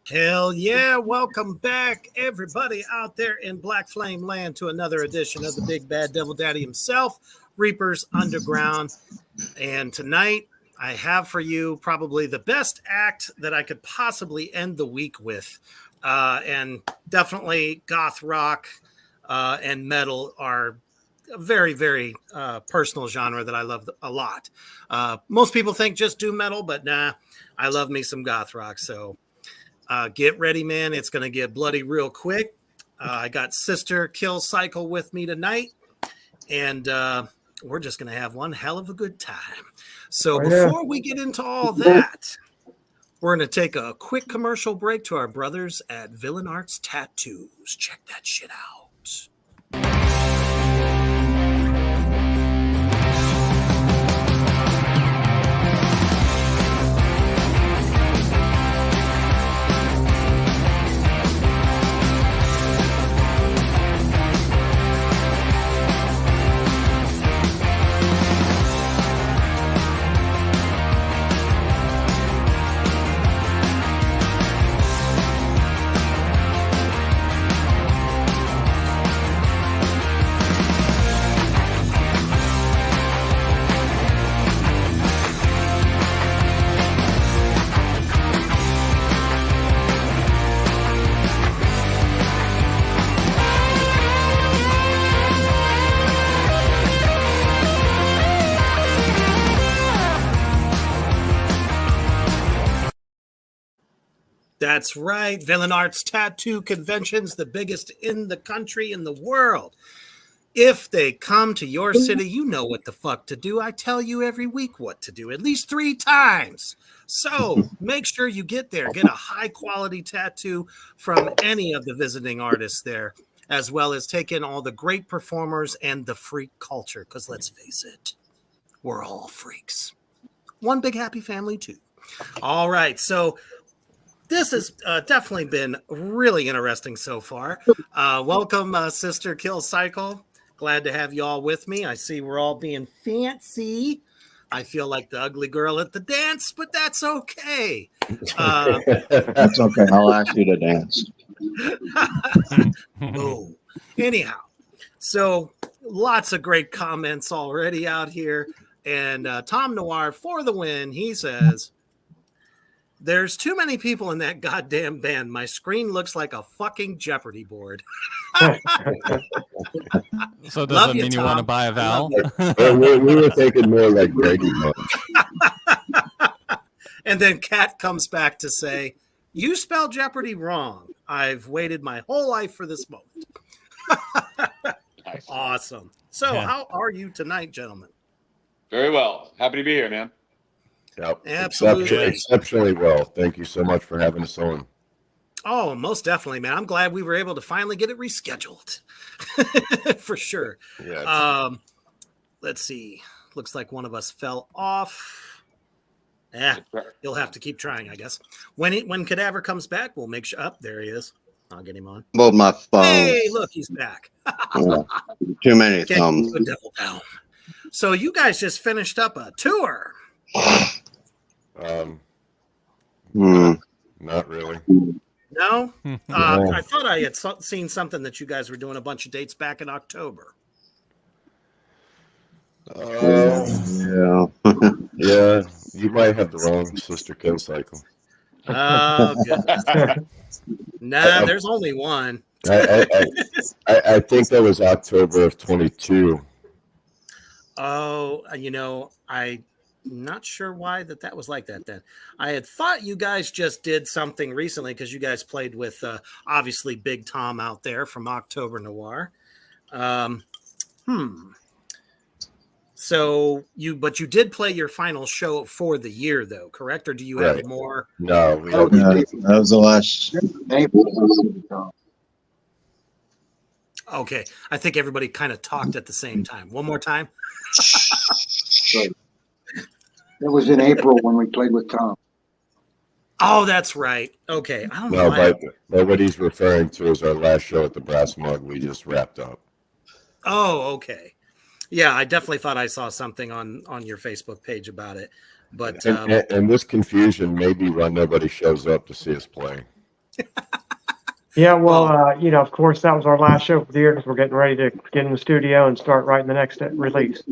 Hell yeah. Welcome back, everybody out there in Black Flame Land, to another edition of the Big Bad Devil Daddy himself, Reapers Underground. And tonight, I have for you probably the best act that I could possibly end the week with. And definitely goth rock and metal are a very, very personal genre that I love a lot. Most people think just do metal, but nah, I love me some goth rock. So get ready, man. It's going to get bloody real quick. I got Sister Kill Cycle with me tonight, and we're just going to have one hell of a good time. So before we get into all that, we're going to take a quick commercial break to our brothers at Villain Arts Tattoos. Check that shit out. That's right. Villain Arts Tattoo Convention's the biggest in the country, in the world. If they come to your city, you know what the fuck to do. I tell you every week what to do, at least 3 times. So make sure you get there. Get a high quality tattoo from any of the visiting artists there, as well as take in all the great performers and the freak culture. Because let's face it, we're all freaks. One big happy family too. All right. So this has definitely been really interesting so far. Welcome, Sister Kill Cycle. Glad to have you all with me. I see we're all being fancy. I feel like the ugly girl at the dance, but that's okay. That's okay. I'll ask you to dance. Oh, anyhow, so lots of great comments already out here. And Tom Noir for the win. He says, there's too many people in that goddamn band. My screen looks like a fucking Jeopardy board. So does that mean you want to buy a Val? we were thinking more like Brady Bunch. And then Kat comes back to say, you spelled Jeopardy wrong. I've waited my whole life for this moment. Awesome. So how are you tonight, gentlemen? Very well. Happy to be here, man. Yep. Absolutely. Exceptionally well. Thank you so much for having us on. Oh, most definitely, man. I'm glad we were able to finally get it rescheduled. For sure. Yeah. Let's see. Looks like one of us fell off. Yeah, you'll have to keep trying, I guess. When Cadaver comes back, we'll make sure. Up there he is. I'll get him on. Both my phone. Hey, look, he's back. Too many thumbs. Good devil down. So you guys just finished up a tour. Not really. No? I thought I had seen something that you guys were doing a bunch of dates back in October. Yeah. Yeah, you might have the wrong Sister Kill Cycle. Oh, goodness. Nah, there's only one. I think that was October of 22. Oh, I not sure why that was like that then. I had thought you guys just did something recently because you guys played with obviously Big Tom out there from October Noir. So you did play your final show for the year though, correct? Or do you have more? No, that was the last April. Okay, I think everybody kind of talked at the same time. One more time. It was in April when we played with Tom. Oh, that's right. Okay, I don't know. But what he's referring to is our last show at the Brass Mug. We just wrapped up. Oh, okay. Yeah, I definitely thought I saw something on your Facebook page about it. But and this confusion may be when nobody shows up to see us play. Yeah, well, of course, that was our last show for the year because we're getting ready to get in the studio and start writing the next release.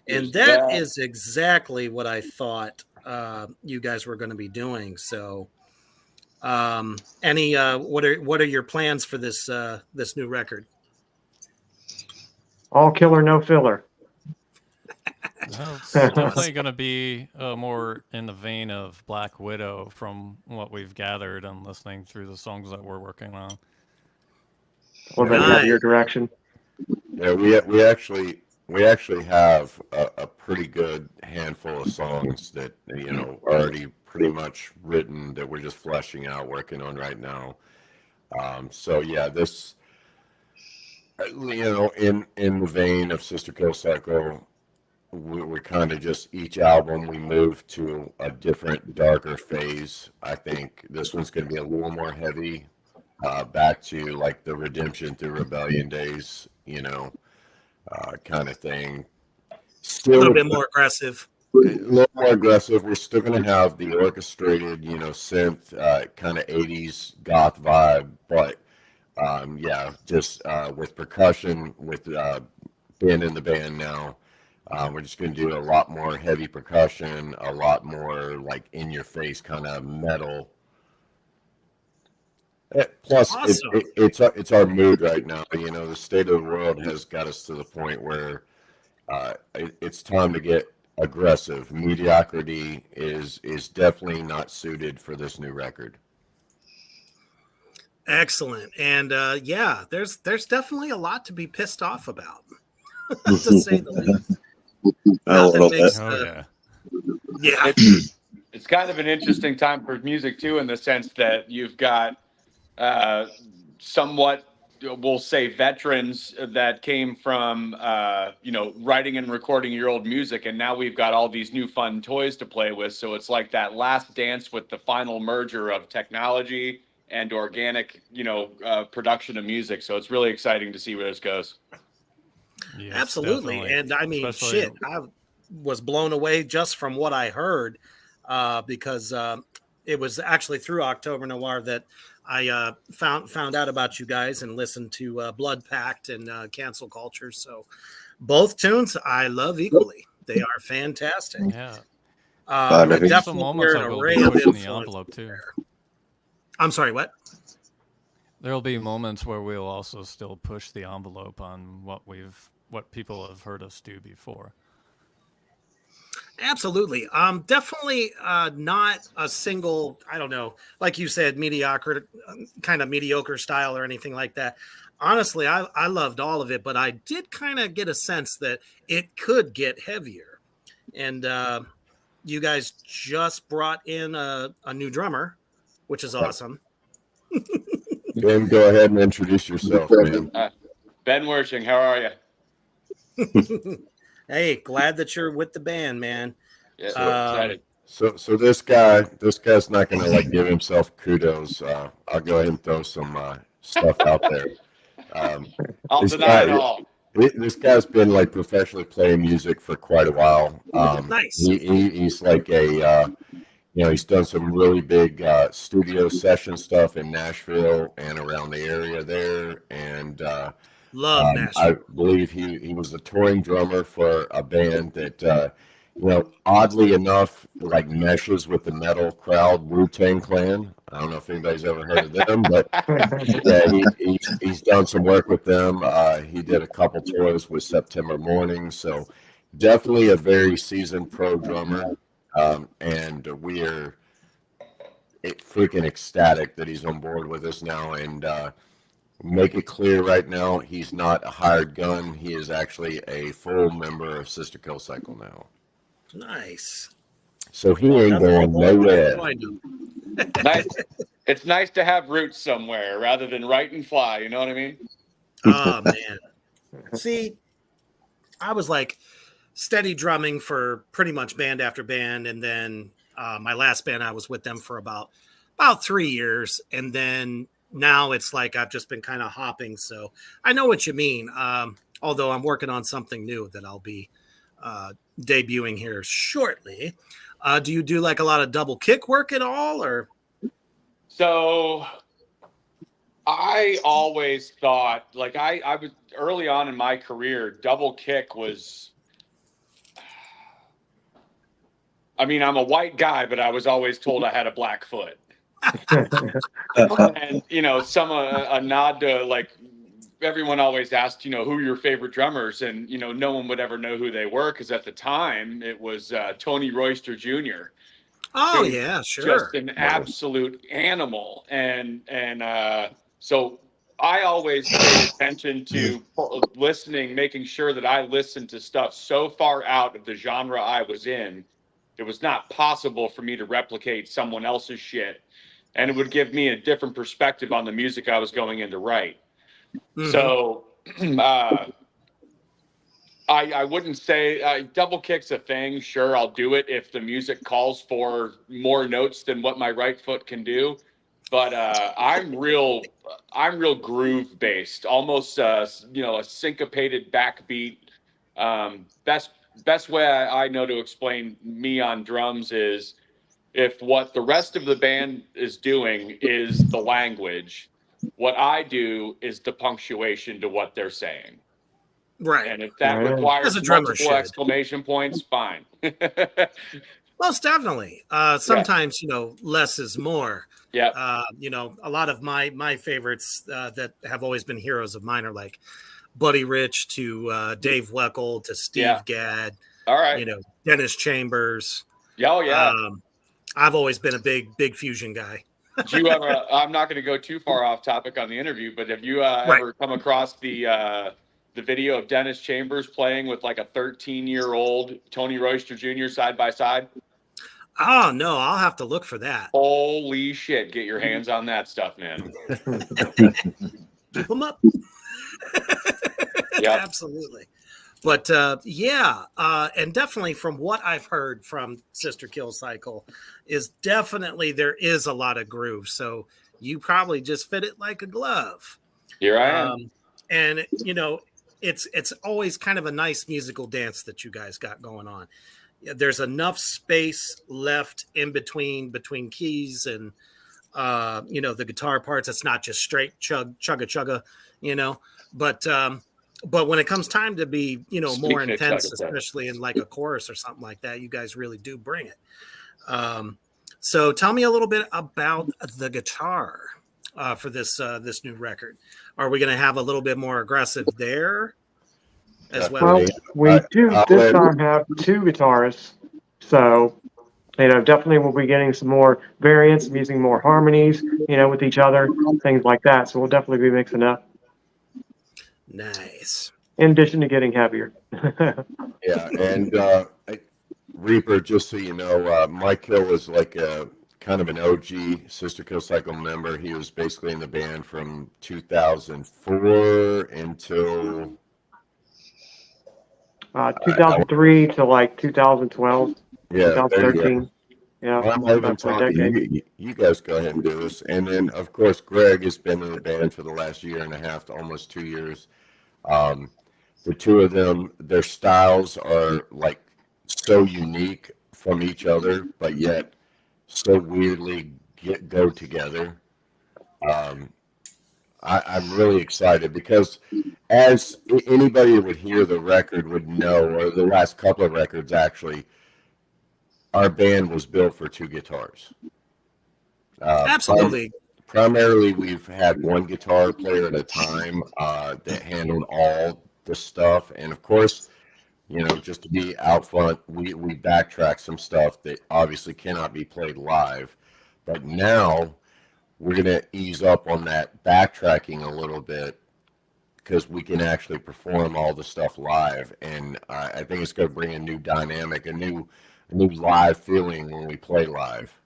And that is exactly what I thought you guys were going to be doing. So, what are your plans for this new record? All killer, no filler. It's definitely going to be more in the vein of Black Widow from what we've gathered and listening through the songs that we're working on. What about your direction? Yeah, we actually have a pretty good handful of songs that already pretty much written that we're just fleshing out, working on right now. So yeah, this in the vein of Sister Kill Cycle. We're kind of just each album we move to a different, darker phase. I think this one's going to be a little more heavy, back to like the Redemption through Rebellion days, kind of thing. Still a little bit more aggressive. A little more aggressive. We're still going to have the orchestrated, synth, kind of 80s goth vibe, but just with percussion, with being in the band now. We're just going to do a lot more heavy percussion, a lot more like in-your-face kind of metal. Plus, awesome. It's our mood right now. The state of the world has got us to the point where it's time to get aggressive. Mediocrity is definitely not suited for this new record. Excellent, and there's definitely a lot to be pissed off about, to say the least. It's kind of an interesting time for music too, in the sense that you've got somewhat, we'll say, veterans that came from writing and recording your old music, and now we've got all these new fun toys to play with. So it's like that last dance with the final merger of technology and organic production of music. So it's really exciting to see where this goes. Yes, absolutely. Definitely. And I mean, I was blown away just from what I heard, because it was actually through October Noir that I found out about you guys and listened to Blood Pact and Cancel Culture. So both tunes I love equally. They are fantastic. Yeah. Definitely moments an array of pushing the envelope too. I'm sorry, what? There'll be moments where we'll also still push the envelope on what people have heard us do before. Absolutely. Definitely not a single, I don't know, like you said, mediocre style or anything like that. Honestly, I loved all of it, but I did kind of get a sense that it could get heavier. And you guys just brought in a new drummer, which is awesome. Ben, go ahead and introduce yourself, man. Ben Wershing, how are you? Hey, glad that you're with the band, man. Yeah, excited. So this guy's not going to give himself kudos. I'll go ahead and throw some stuff out there. I'll deny it all. This guy's been professionally playing music for quite a while. Nice. He's like he's done some really big studio session stuff in Nashville and around the area there, and love Nashville. I believe he was a touring drummer for a band that oddly enough meshes with the metal crowd, Wu-Tang Clan. I don't know if anybody's ever heard of them, but he's done some work with them. He did a couple tours with September Morning, so definitely a very seasoned pro drummer, and we are freaking ecstatic that he's on board with us now. And make it clear right now, he's not a hired gun. He is actually a full member of Sister Kill Cycle now. Nice. So he ain't going nowhere. Nice. It's nice to have roots somewhere rather than write and fly. You know what I mean? Oh man. See, I was like steady drumming for pretty much band after band, and then my last band I was with them for about 3 years, and then now it's like I've just been kind of hopping. So I know what you mean. Although I'm working on something new that I'll be debuting here shortly. Do you do like a lot of double kick work at all, or? So I always thought, like I was early on in my career, double kick was, I mean, I'm a white guy, but I was always told I had a black foot. And, you know, a nod to, like, everyone always asked, you know, who are your favorite drummers? And, you know, no one would ever know who they were, because at the time it was Tony Royster Jr. Oh yeah, sure. Just an absolute animal. And so I always paid attention to listening, making sure that I listened to stuff so far out of the genre I was in, it was not possible for me to replicate someone else's shit. And it would give me a different perspective on the music I was going in to write. Mm-hmm. So I wouldn't say double kick's a thing. Sure, I'll do it if the music calls for more notes than what my right foot can do. But I'm real groove based, almost you know, a syncopated backbeat. Best way I know to explain me on drums is if what the rest of the band is doing is the language, what I do is the punctuation to what they're saying. Right. And if that requires multiple exclamation points, fine. Most definitely. Sometimes, you know, less is more. Yeah. You know, a lot of my favorites that have always been heroes of mine are like Buddy Rich to Dave Weckl to Steve Gadd. All right. You know, Dennis Chambers. Oh, yeah. I've always been a big fusion guy. Do you ever? I'm not going to go too far off topic on the interview, but have you ever come across the video of Dennis Chambers playing with like a 13-year-old Tony Royster Jr. side by side? Oh no, I'll have to look for that. Holy shit! Get your hands on that stuff, man. Keep them up. Yeah, absolutely. But and definitely from what I've heard from Sister Kill Cycle is definitely there is a lot of groove. So you probably just fit it like a glove. Here I am. And you know, it's always kind of a nice musical dance that you guys got going on. There's enough space left in between keys and you know, the guitar parts. It's not just straight chugga, you know, but when it comes time to be, you know, more intense, especially in like a chorus or something like that, you guys really do bring it. So tell me a little bit about the guitar for this new record. Are we going to have a little bit more aggressive there as well? Well, we do this time have two guitarists, so you know, definitely we'll be getting some more variants, using more harmonies, you know, with each other, things like that. So we'll definitely be mixing up. Nice. In addition to getting heavier. Yeah, and Reaper, just so you know, Mike Hill was like a kind of an OG Sister Kill Cycle member. He was basically in the band from 2004 until 2003 to like 2012. Yeah, 2013. Yeah, I'm even talking. You guys go ahead and do this. And then, of course, Greg has been in the band for the last year and a half to almost 2 years. The two of them, their styles are like so unique from each other, but yet so weirdly go together. I'm really excited because as anybody that would hear the record would know, or the last couple of records actually, our band was built for two guitars. Absolutely. Primarily, we've had one guitar player at a time that handled all the stuff. And of course, you know, just to be out front, we backtrack some stuff that obviously cannot be played live. But now we're going to ease up on that backtracking a little bit because we can actually perform all the stuff live. And I think it's going to bring a new dynamic, a new live feeling when we play live.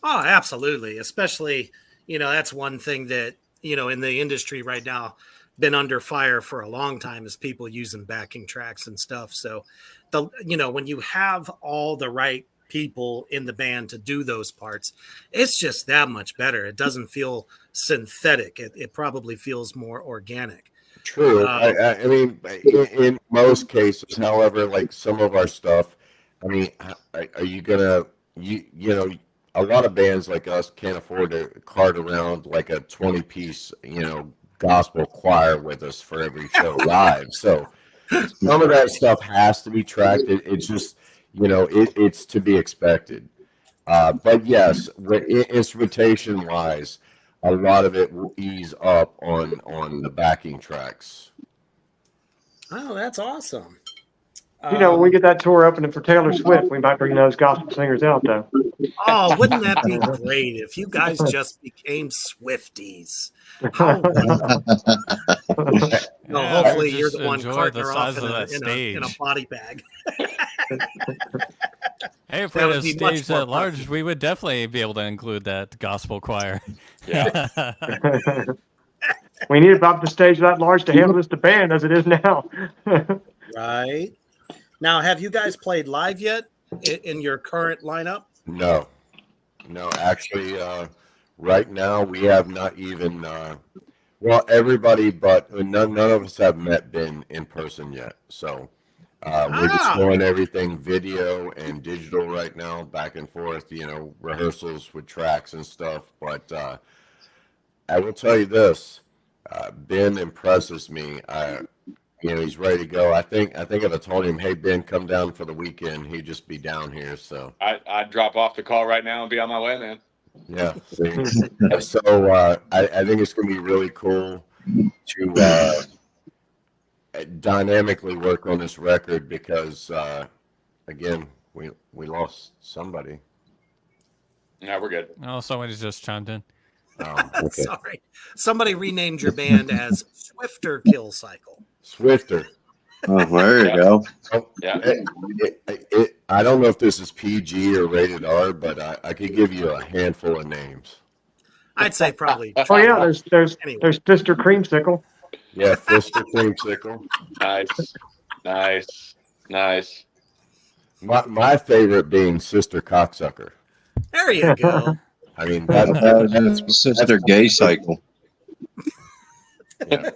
Oh, absolutely. Especially, you know, that's one thing that, you know, in the industry right now, been under fire for a long time is people using backing tracks and stuff. So you know, when you have all the right people in the band to do those parts, it's just that much better. It doesn't feel synthetic. It probably feels more organic. True. I mean, in most cases, however, like some of our stuff, I mean, are you gonna, you know, a lot of bands like us can't afford to cart around like a 20-piece, you know, gospel choir with us for every show live. So some of that stuff has to be tracked. It's just, you know, it's to be expected. But yes, instrumentation wise, a lot of it will ease up on the backing tracks. Oh, that's awesome. You know, when we get that tour opening for Taylor Swift, we might bring those gospel singers out, though. Oh, wouldn't that be great if you guys just became Swifties? How no, Yeah, hopefully just you're the one enjoy carting the her off size of that in a stage. body bag. Hey, if we That had a would be much stage more that large, popular. we would definitely be able to include that gospel choir. Yeah. We need about the stage that large to handle this the band as it is now. Right. Now, have you guys played live yet in your current lineup? No, actually, right now we have not even, well, everybody, but none of us have met Ben in person yet. So we're just doing everything video and digital right now, back and forth, you know, rehearsals with tracks and stuff. But I will tell you this, Ben impresses me. You know, he's ready to go. I think if I told him, hey, Ben, come down for the weekend, he'd just be down here. So I'd drop off the call right now and be on my way, man. yeah. So I think it's going to be really cool to dynamically work on this record because, again, we lost somebody. No, we're good. Oh, somebody's just chimed in. Okay. Sorry. Somebody renamed your band as Swifter Kill Cycle. Swifter. Oh, there you go. Oh, Yeah. I don't know if this is PG or rated R, but I could give you a handful of names. I'd say probably. Oh yeah, there's Anyway. Sister Creamsicle. Yeah, Fister Creamsicle. Nice. My favorite being Sister Cocksucker. There you go. I mean, That's Sister Gay Cycle. yeah.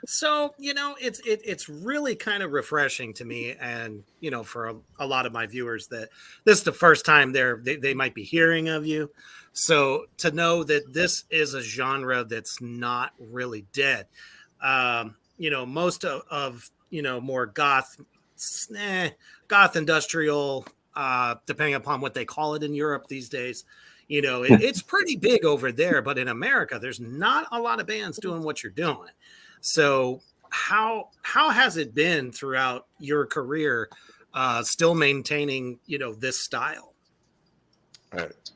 So, you know, it's really kind of refreshing to me, and you know, for a lot of my viewers, that this is the first time they might be hearing of you. So to know that this is a genre that's not really dead. You know, most of you know, more goth industrial, depending upon what they call it in Europe these days. You know, it's pretty big over there, but in America, there's not a lot of bands doing what you're doing. So how has it been throughout your career, still maintaining, you know, this style?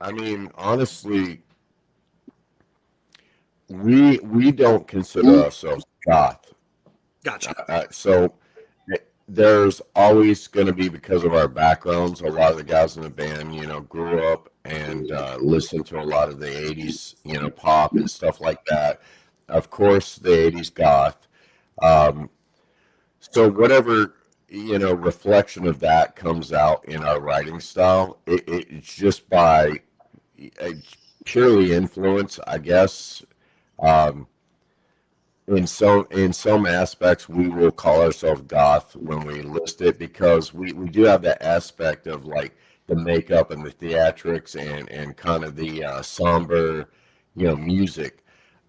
I mean, honestly, we don't consider ourselves goth. Gotcha. So there's always going to be, because of our backgrounds, a lot of the guys in the band, you know, grew up and listened to a lot of the 80s, you know, pop and stuff like that. Of course, the 80s goth. So whatever, you know, reflection of that comes out in our writing style, it's just by purely influence, I guess. In some aspects, we will call ourselves goth when we list it, because we do have that aspect of like the makeup and the theatrics and kind of the somber, you know, music.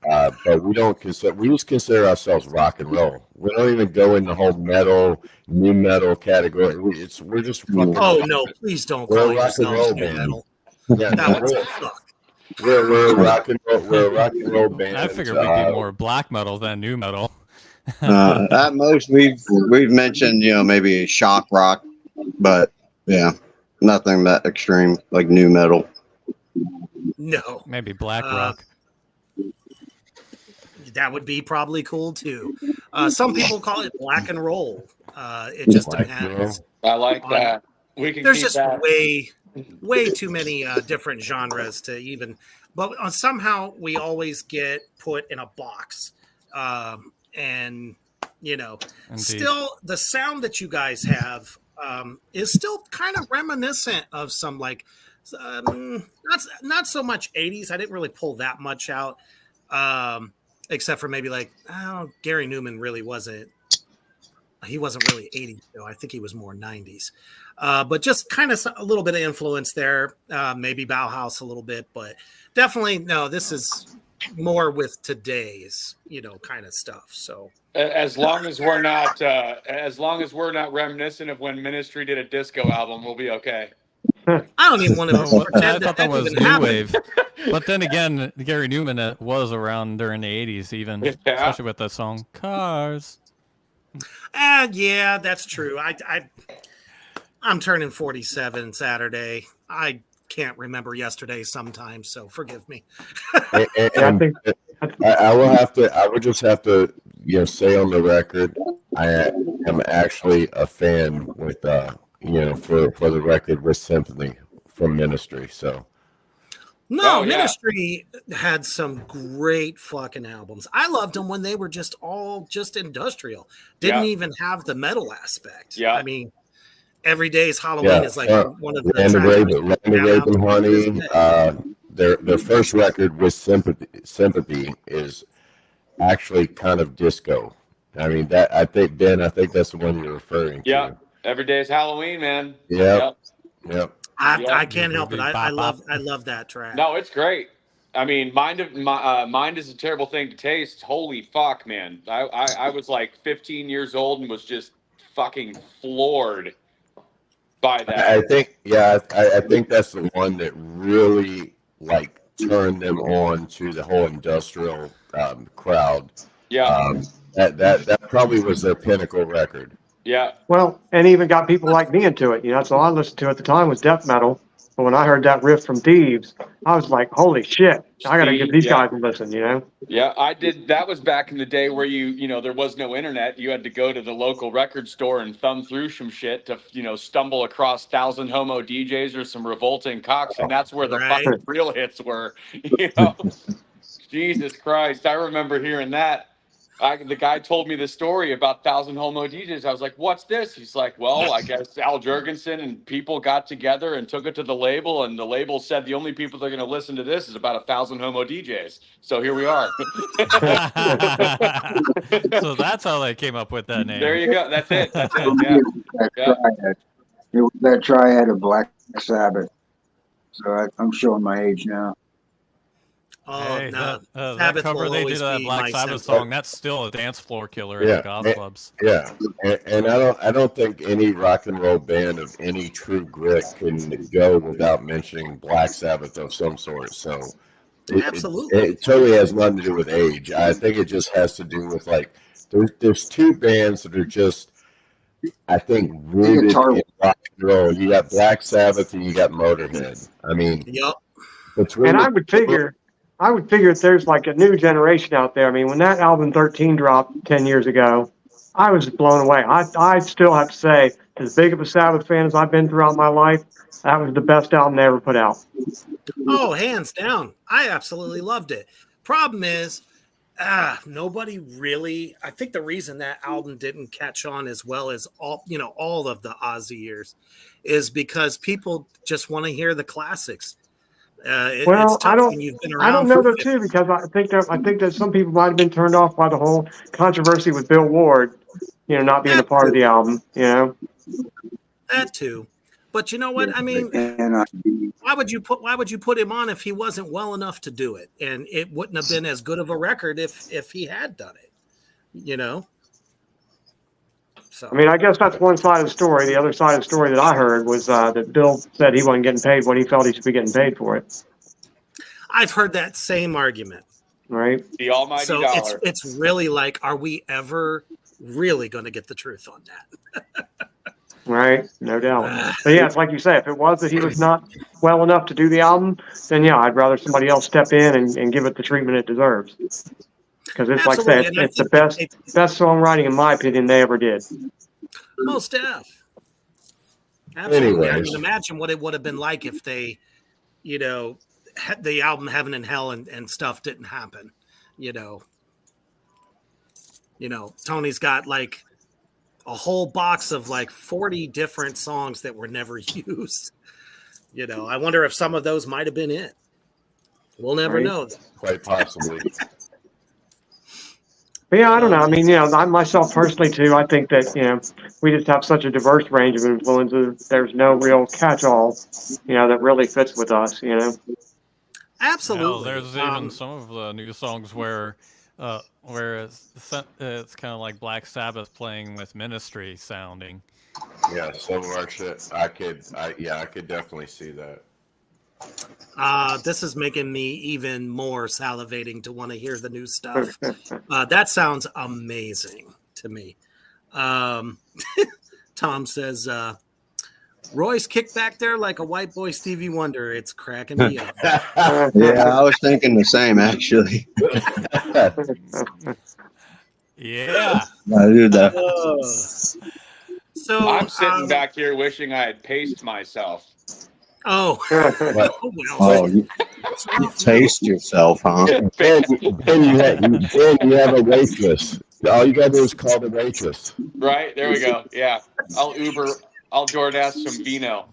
But we just consider ourselves rock and roll. We don't even go in the whole metal, new metal category. We're just fucking. Oh no! Please don't We're call a rock and yourselves roll new band. metal. Yeah, That would suck. we're a rock and roll. We're a rock and roll band. I figured we'd be more black metal than new metal. At most, we've mentioned, maybe shock rock, but yeah, nothing that extreme like new metal. No, Maybe black Uh, rock. that would be probably cool too. Some people call it black and roll. It just Black depends. I like On- that. We can There's keep just that. way too many different genres to even. But somehow we always get put in a box, and Indeed. still the sound that you guys have is still kind of reminiscent of some like not so much 80s. I didn't really pull that much out, except for maybe like Gary Newman really wasn't. He wasn't really 80s though. I think he was more 90s. But just kind of a little bit of influence there, maybe Bauhaus a little bit, but definitely no. This is more with today's kind of stuff. So As long as we're not reminiscent of when Ministry did a disco album, we'll be okay. I don't even want to I pretend thought that was even new happened. wave. But then again, Gary Newman was around during the 80s, even, Yeah. especially with the song Cars. Yeah, that's true. I'm turning 47 Saturday. I can't remember yesterday sometimes, so forgive me. And, Yeah, I and think I would just have to, say on the record, I am actually a fan with, for the record with Symphony from Ministry. So No, Oh, yeah. Ministry had some great fucking albums. I loved them when they were just industrial. Didn't Yeah. even have the metal aspect. Yeah. I mean, Every Day's Halloween is like one of the Land of tracks Raven, Land of Raven Honey, their first record with Sympathy is actually kind of disco. I mean I think that's the one you're referring Yeah. to. Every day is Halloween, man. Yep. I can't help it. I love that track. No, it's great. I mean, mind is a terrible thing to taste. Holy fuck, man! I was like 15 years old and was just fucking floored by that. I think that's the one that really like turned them on to the whole industrial crowd. Yeah, That probably was their pinnacle record. yeah. Well, and even got people like me into it. That's all I listened to at the time was death metal. But when I heard that riff from Thieves, I was like, holy shit, I got to give these guys a listen, Yeah, I did. That was back in the day where there was no internet. You had to go to the local record store and thumb through some shit to, stumble across Thousand Homo DJs or some Revolting Cocks. And that's where the Right. fucking real hits were, Jesus Christ. I remember hearing that. The guy told me the story about Thousand Homo DJs. I was like, what's this? He's like, well, I guess Al Jurgensen and people got together and took it to the label. And the label said the only people that are going to listen to this is about 1,000 Homo DJs. So here we are. So that's how they came up with that name. There you go. That's it. Yeah. It was that triad of Black Sabbath. So I'm showing my age now. Oh Hey, no, that Sabbath cover will they did always of that be Black my Sabbath symbol. song, that's still a dance floor killer Yeah, at the golf and- clubs. Yeah, and I don't think any rock and roll band of any true grit can go without mentioning Black Sabbath of some sort. So Absolutely. it totally has nothing to do with age. I think it just has to do with like there's two bands that are just I think rooted in rock and roll. You got Black Sabbath and you got Motorhead. I mean, Yep. between And I would figure if there's like a new generation out there. I mean, when that album 13 dropped 10 years ago, I was blown away. I still have to say, as big of a Sabbath fan as I've been throughout my life, that was the best album they ever put out. Oh, hands down. I absolutely loved it. Problem is, nobody really. I think the reason that album didn't catch on as well as all of the Ozzy years is because people just want to hear the classics. Well, it's tough when you've been around. I don't know for though too, because I think that some people might have been turned off by the whole controversy with Bill Ward, not being a part of the album. that too. But you know what? I mean, why would you put him on if he wasn't well enough to do it? And it wouldn't have been as good of a record if he had done it. So I mean, I guess that's one side of the story. The other side of the story that I heard was that Bill said he wasn't getting paid what he felt he should be getting paid for it. I've heard that same argument. right? The almighty So dollar. it's really like, are we ever really going to get the truth on that? Right, no doubt. But yeah, it's like you say, if it was that he was not well enough to do the album, then yeah, I'd rather somebody else step in and give it the treatment it deserves. Because it's like I Absolutely, say, and I it's the think best songwriting in my opinion they ever did. most def. Absolutely. I Anyways. mean, imagine what it would have been like if they, you know, had the album Heaven and Hell and stuff didn't happen. You know, Tony's got like a whole box of like 40 different songs that were never used. You know, I wonder if some of those might have been it. We'll never Right. know. Quite possibly. But yeah, I don't know. I mean, I myself personally too, I think that, we just have such a diverse range of influences. There's no real catch-all, that really fits with us, Absolutely. Hell, there's even some of the new songs where it's kind of like Black Sabbath playing with Ministry sounding. Yeah, some of our shit, I could definitely see that. This is making me even more salivating to want to hear the new stuff. That sounds amazing to me. Tom says, Roy's kicked back there like a white boy Stevie Wonder. It's cracking me up. Yeah, I was thinking the same actually. Yeah. I do that. So I'm sitting back here wishing I had paced myself. Oh, But, Oh, you taste yourself, huh? then you have a waitress. All you gotta do is call the waitress. Right? There we go. Yeah. I'll DoorDash some vino.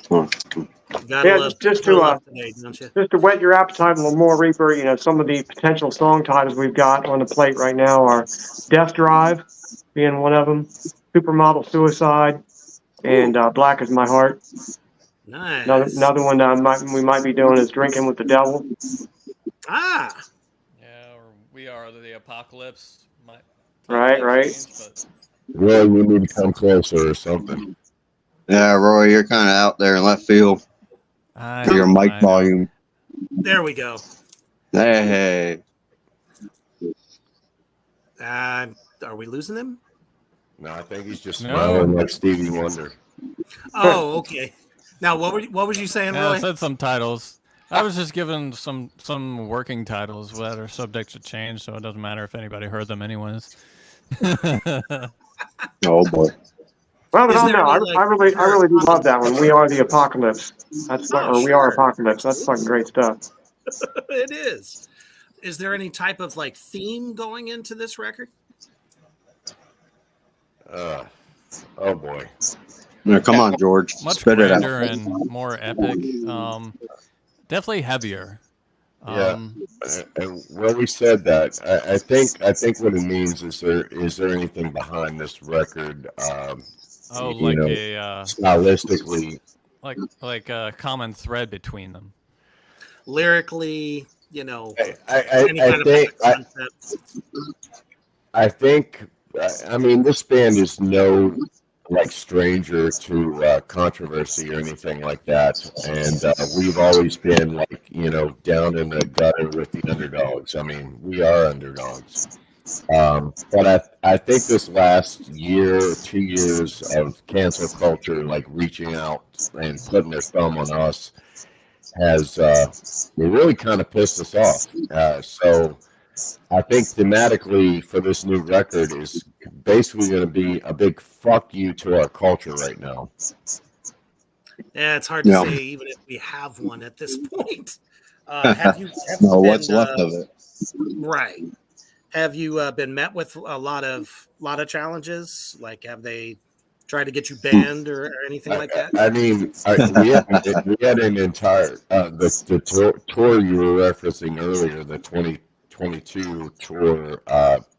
gotta Yeah, love just gotta to, love today, don't you? Just to whet your appetite a little more, Reaper, some of the potential song titles we've got on the plate right now are Death Drive being one of them, Supermodel Suicide, and Black Is My Heart. Nice. Another one we might be doing is Drinking with the Devil. Ah, Yeah, or We Are the Apocalypse. Right. But Roy, we need to come closer or something. Yeah, Roy, you're kind of out there in left field. Your mic I know. volume. there we go. Hey. Are we losing him? No, I think he's just No. smiling like Stevie Wonder. Oh, okay. Now, what was you saying, Yeah, I Roy? said some titles. I was just giving some working titles that are subject to change, so it doesn't matter if anybody heard them anyways. Oh boy. Well, Is no, there any, I really do love that one. We Are the Apocalypse. We Are Apocalypse. That's fucking great stuff. It is. Is there any type of like theme going into this record? Oh boy. Now, come on, George. Much Spit it out. grander and more epic. Definitely heavier. And when we said that, I think what it means is there anything behind this record? Stylistically. Like a common thread between them. Lyrically, any I kind of think concept? I mean, this band is no stranger to controversy or anything like that, and we've always been down in the gutter with the underdogs. I mean, we are underdogs. But I think this last year or 2 years of cancel culture, reaching out and putting their thumb on us, has it really kind of pissed us off. So I think thematically for this new record is basically going to be a big fuck you to our culture right now. Yeah, it's hard to say even if we have one at this point. Have you No, been, what's left of it? Right. Have you been met with a lot of challenges? Like, have they tried to get you banned or anything like that? I mean, we had an entire the tour you were referencing earlier, the 2022 tour,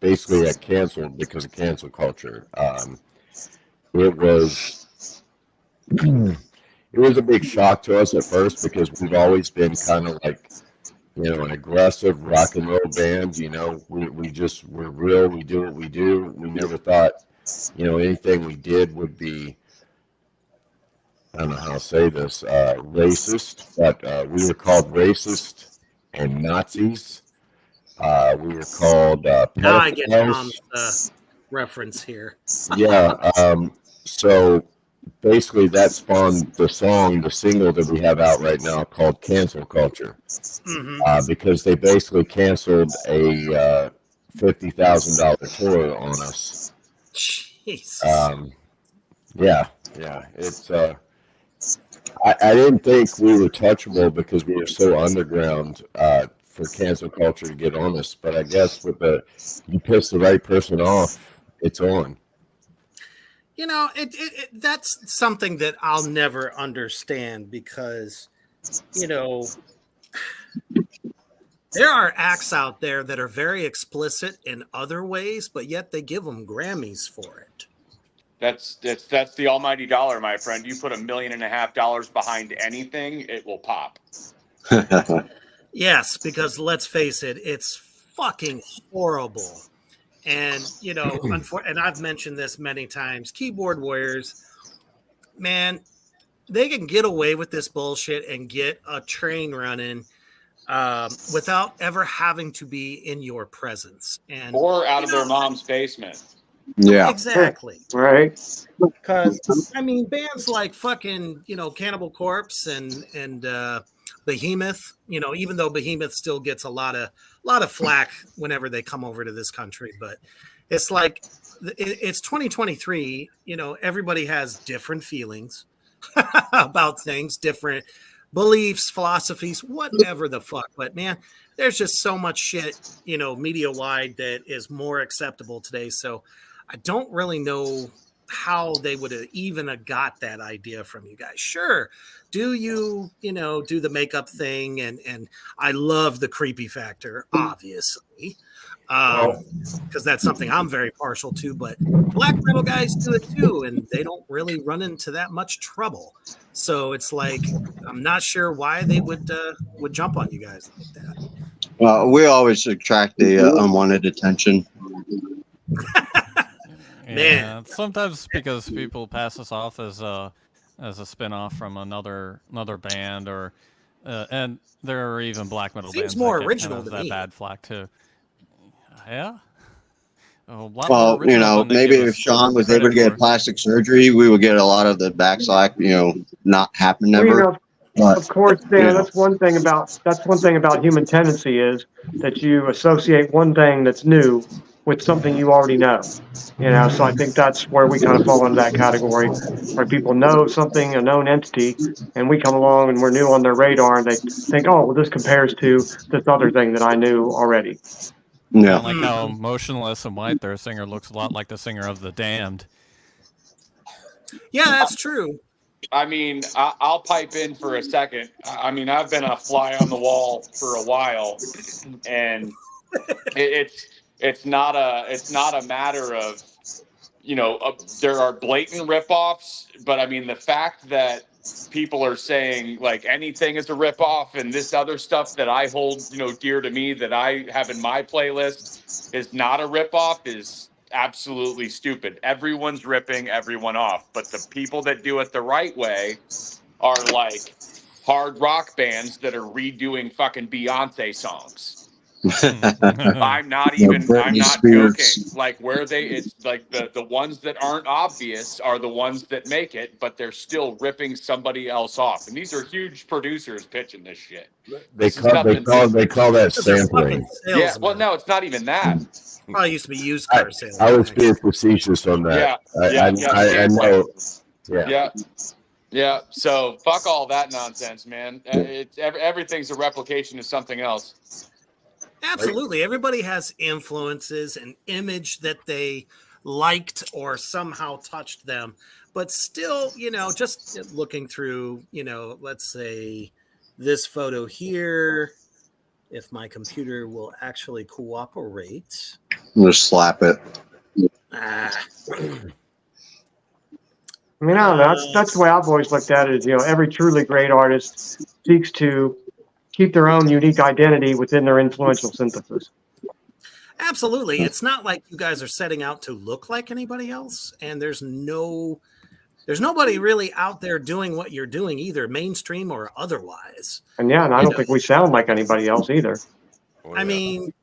basically got canceled because of cancel culture. It was a big shock to us at first because we've always been kind of an aggressive rock and roll band. We're real. We do what we do. We never thought, anything we did would be, I don't know how to say this, racist, but we were called racist and Nazis. We were called Now I get pedophiles. Tom's reference here. Yeah. So basically, that spawned the single that we have out right now called "Cancel Culture," because they basically canceled a $50,000 tour on us. Jesus. Yeah. It's I didn't think we were touchable because we were so underground for cancel culture to get on us. But I guess with you piss the right person off, it's on. You know, that's something that I'll never understand because, you know, there are acts out there that are very explicit in other ways, but yet they give them Grammys for it. That's the almighty dollar, my friend. You put $1.5 million behind anything, it will pop. Yes, because let's face it, it's fucking horrible. And, you know, and I've mentioned this many times, keyboard warriors, man, they can get away with this bullshit and get a train running without ever having to be in your presence. And Or out of their mom's basement. Yeah. exactly. Right. Because, I mean, bands like fucking, you know, Cannibal Corpse and Behemoth, you know, even though Behemoth still gets a lot of flack whenever they come over to this country, but it's like it's 2023, you know, everybody has different feelings about things, different beliefs, philosophies, whatever the fuck. But man, there's just so much shit, you know, media wide that is more acceptable today. So I don't really know how they would have even got that idea from you guys. Sure, do you know, do the makeup thing, and I love the creepy factor, obviously, because that's something I'm very partial to, but black metal guys do it too, and they don't really run into that much trouble. So it's like, I'm not sure why they would jump on you guys like that. Well, we always attract the unwanted attention. Yeah, sometimes because people pass us off as a spinoff from another band, or and there are even black metal Seems bands more that get original kind of to that me. bad flack too. Yeah. A lot more Well, you original know, than they maybe give if us Sean was credit able to get for. plastic surgery, we would get a lot of the backslack, you know, not happen Well, you never. know, But of course, you Dan, know. that's one thing about human tendency is that you associate one thing that's new with something you already know. You know, so I think that's where we kind of fall into that category, where people know something, a known entity, and we come along and we're new on their radar, and they think, oh, well, this compares to this other thing that I knew already. Kind Yeah. of like how Motionless and White, their singer looks a lot like the singer of The Damned. Yeah, that's true. I mean, I'll pipe in for a second. I mean, I've been a fly on the wall for a while, and it's not a matter of, you know, there are blatant ripoffs, but I mean, the fact that people are saying like anything is a ripoff, and this other stuff that I hold, you know, dear to me that I have in my playlist is not a ripoff is absolutely stupid. Everyone's ripping everyone off, but the people that do it the right way are like hard rock bands that are redoing fucking Beyonce songs. I'm not Britney joking. Spears. Like it's like the ones that aren't obvious are the ones that make it, but they're still ripping somebody else off. And these are huge producers pitching this shit. They call that Because they're sampling. fucking Yeah, salesmen. well, no, it's not even that. Probably used to be used car sales. I was being facetious on that. I know. Yeah. Yeah. So fuck all that nonsense, man. Everything's a replication of something else. Absolutely. Everybody has influences, an image that they liked or somehow touched them. But still, you know, just looking through, you know, let's say this photo here, if my computer will actually cooperate. Just slap it. I mean, I don't know. That's the way I've always looked at it. Is, you know, every truly great artist seeks to keep their own unique identity within their influential synthesis. Absolutely. It's not like you guys are setting out to look like anybody else, and there's no There's nobody really out there doing what you're doing, either mainstream or otherwise. And yeah, and I don't think we sound like anybody else either. Oh, I yeah. mean,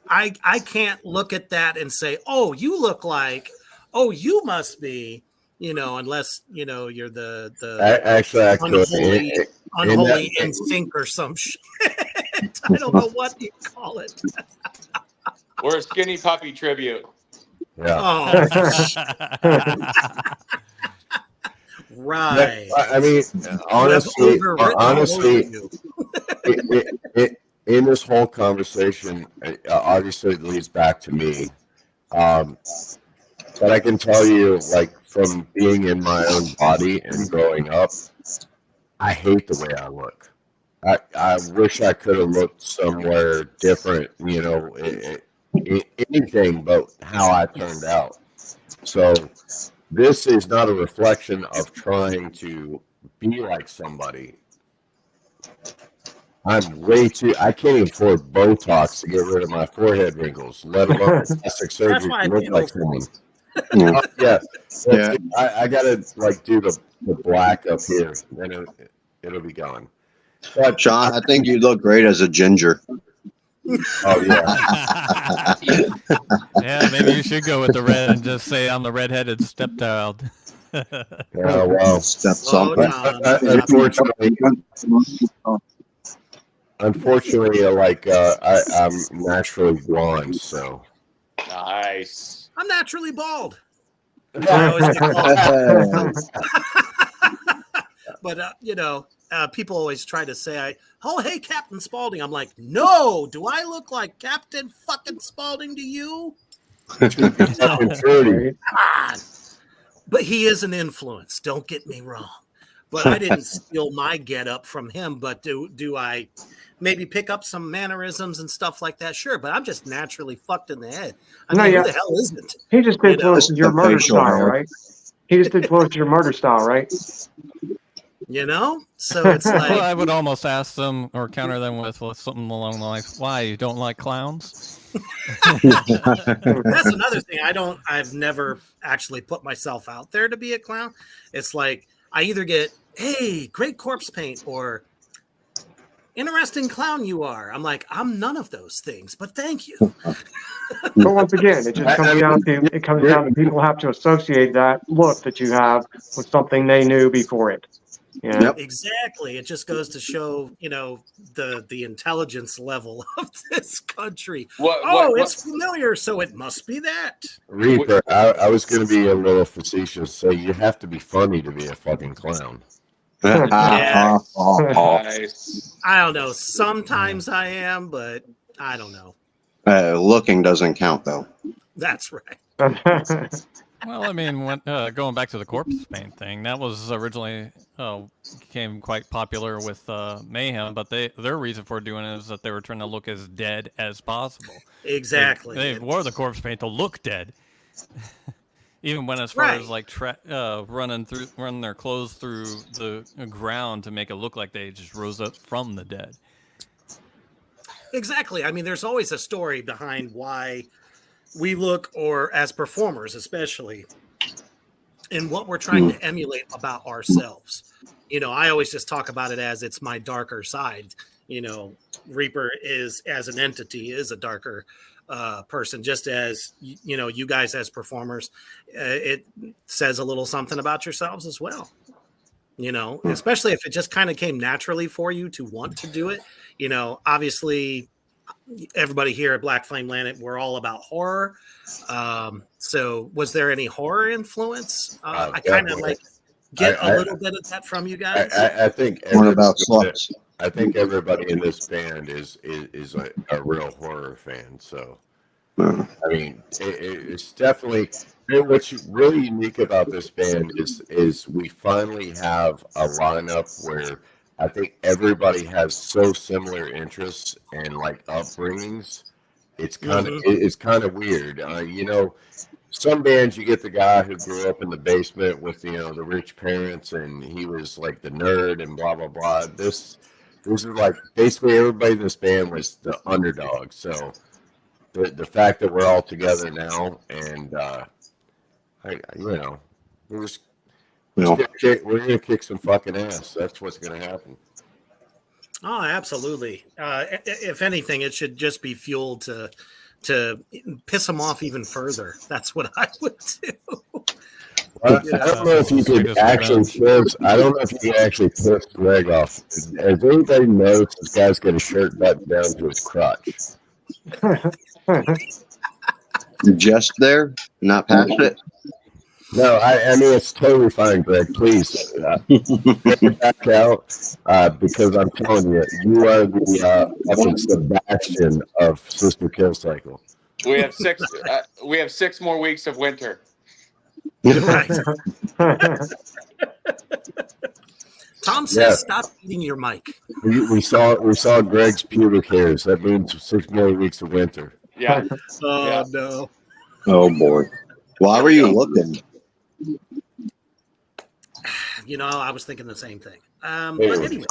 I can't look at that and say, oh, you look like, oh, you must be, unless, you're the Actually, I could. unholy in sync or some shit. I don't know what you call it. We're a skinny puppy tribute. Yeah. Oh, right. I mean, honestly, in this whole conversation, obviously it leads back to me. But I can tell you, like, from being in my own body and growing up, I hate the way I look. I wish I could have looked somewhere different, anything but how I turned out. So this is not a reflection of trying to be like somebody. I can't even afford Botox to get rid of my forehead wrinkles, let alone plastic surgery to look like someone. Yeah. I gotta do the black up here, then it'll be gone. But Sean, I think you look great as a ginger. oh yeah. Yeah, maybe you should go with the red and just say I'm the redheaded stepchild. Yeah, well, That's Oh, something. Unfortunately, I'm naturally blonde, so. Nice. I'm naturally bald. I always get called. But, people always try to say, oh, hey, Captain Spaulding. I'm like, no, do I look like Captain fucking Spaulding to you? Fucking God. But he is an influence. Don't get me wrong. But I didn't steal my get up from him. But do I maybe pick up some mannerisms and stuff like that? Sure. But I'm just naturally fucked in the head. I mean, who the hell isn't? He just did close to your the murder facial style, hair. right? He just did close to your murder style, right? So it's Well, like, I would almost ask them or counter them with something along the lines, why, you don't like clowns? that's another thing. I've never actually put myself out there to be a clown. It's like I either get, hey, great corpse paint, or interesting clown you are. I'm like, I'm none of those things, but thank you. But once again, it just comes down to people have to associate that look that you have with something they knew before it. Yeah. Yep. Exactly. It just goes to show, the intelligence level of this country. It's familiar, so it must be that. Reaper, I was going to be a little facetious, say you have to be funny to be a fucking clown. Yeah. Nice. I don't know. Sometimes I am, but I don't know. Looking doesn't count, though. That's right. Well, I mean, going back to the corpse paint thing, that was originally became quite popular with Mayhem, but their reason for doing it is that they were trying to look as dead as possible. Exactly. They wore the corpse paint to look dead. Even went as far as running their clothes through the ground to make it look like they just rose up from the dead. Exactly. I mean, there's always a story behind why we look, or as performers especially, in what we're trying to emulate about ourselves. I always just talk about it as it's my darker side. Reaper is, as an entity, is a darker person, just as you guys as performers. It says a little something about yourselves as well. Especially if it just kind of came naturally for you to want to do it. Obviously, everybody here at Black Flame Land, we're all about horror. So was there any horror influence? I kind of get a little bit of that from you guys. I think What about sluts? I think everybody in this band is a real horror fan. So, I mean, it's definitely what's really unique about this band is we finally have a lineup where I think everybody has so similar interests and upbringings. It's kind of weird. Some bands you get the guy who grew up in the basement with the rich parents and he was like the nerd and blah blah blah. This is basically everybody in this band was the underdog. So the fact that we're all together now and we're just know, We're gonna kick some fucking ass. That's what's gonna happen. Oh, absolutely. If anything, it should just be fuel to piss them off even further. That's what I would do. Well, I don't know if you could actually piss. I don't know if you could actually piss Greg off. As anybody knows, this guy's got a shirt buttoned down to his crotch. just there, not past it. No, I mean it's totally fine, Greg. Please get it back out because I'm telling you, you are the fucking Sebastian of Sister Kill Cycle. We have six. We have 6 more weeks of winter. Right. Tom says, "Stop eating your mic." We saw Greg's pubic hairs. That means 6 more weeks of winter. Yeah. Oh no! Oh boy, why were you looking? You know, I was thinking the same thing. Hey. But anyway,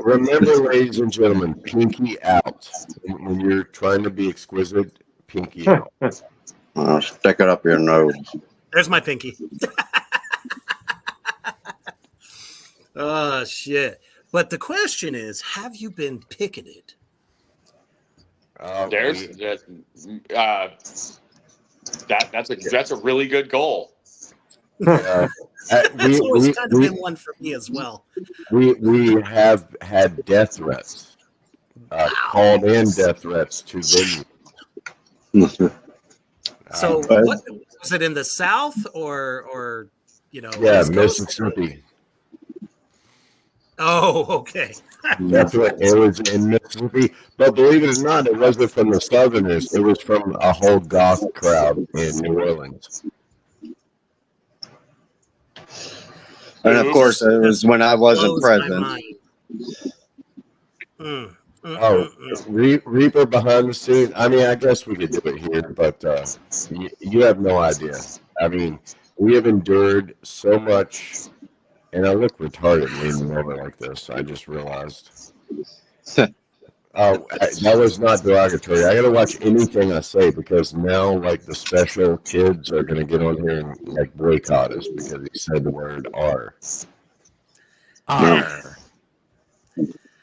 Remember, ladies and gentlemen, pinky out when you're trying to be exquisite. Pinky out. Stick it up your nose. there's my pinky. Oh shit! But the question is, have you been picketed? There's that's a really good goal. That's always kind of been one for me as well. We have had death threats, called in death threats to venues. So, what was it in the South or you know? Yeah, East Coast? Mississippi. Oh, okay. That's what it was in Mississippi. But believe it or not, it wasn't from the Southerners. It was from a whole goth crowd in New Orleans. And of course, it was when I wasn't present. Reaper behind the scenes. I mean, I guess we could do it here, but you have no idea. I mean, we have endured so much, and I look retarded leaning over like this. I just realized. That was not derogatory. I gotta watch anything I say because now, like, the special kids are gonna get on here and like boycott us because he said the word R. R.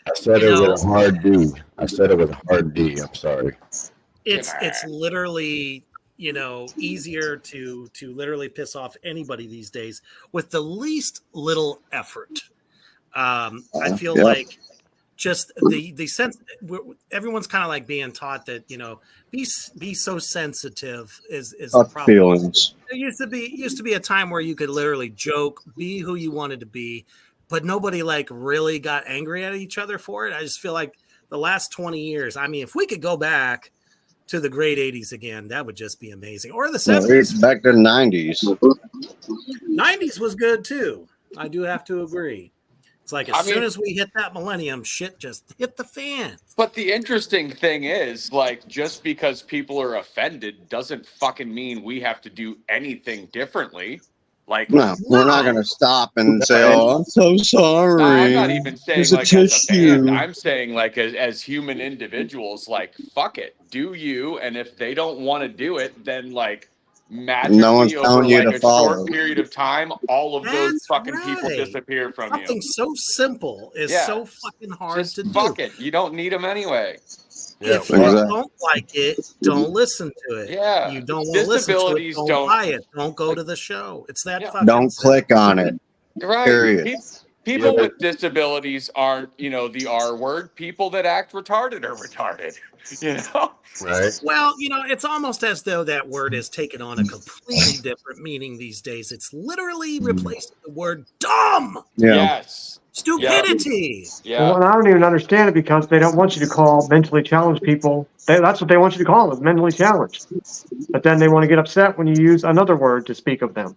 I said it with a hard D. I said it with a hard D. I'm sorry. It's literally, you know, easier to literally piss off anybody these days with the least little effort. I feel like just the sense everyone's kind of like being taught that, you know, be so sensitive is the problem. Feelings. There used to be a time where you could literally joke, be who you wanted to be, but nobody like really got angry at each other for it. I just feel like the last 20 years, I mean, if we could go back to the great 80s again, that would just be amazing. Or the 70s. Back to the 90s. 90s was good too. I do have to agree. It's like as soon as we hit that millennium, shit just hit the fan. But the interesting thing is, like, just because people are offended doesn't fucking mean we have to do anything differently. Like, No, we're not going to stop and say, "Oh, I'm so sorry." I'm not even saying There's a like as a band. tissue. I'm saying like as human individuals, like, fuck it, do you? And if they don't want to do it, then like magically No one's over telling you like to a follow. short period of time, all of those That's fucking people right. disappear from Something you. so simple is Yeah. so fucking hard Just to fuck do. it. You don't need them anyway. Yeah, If you Exactly. don't like it, don't listen to it. Yeah. You don't want to listen to it, Disabilities don't don't- buy it. Don't go to the show. It's that Yeah. fucking Don't simple. click on it. Right. Period. People Yeah, with disabilities aren't, you know, the R word. People that act retarded are retarded. You know? right. Well, you know, it's almost as though that word has taken on a completely different meaning these days. It's literally replaced the word dumb, Yeah. Yes. stupidity. Yeah. Well, and I don't even understand it because they don't want you to call mentally challenged people. That's what they want you to call them, mentally challenged. But then they want to get upset when you use another word to speak of them.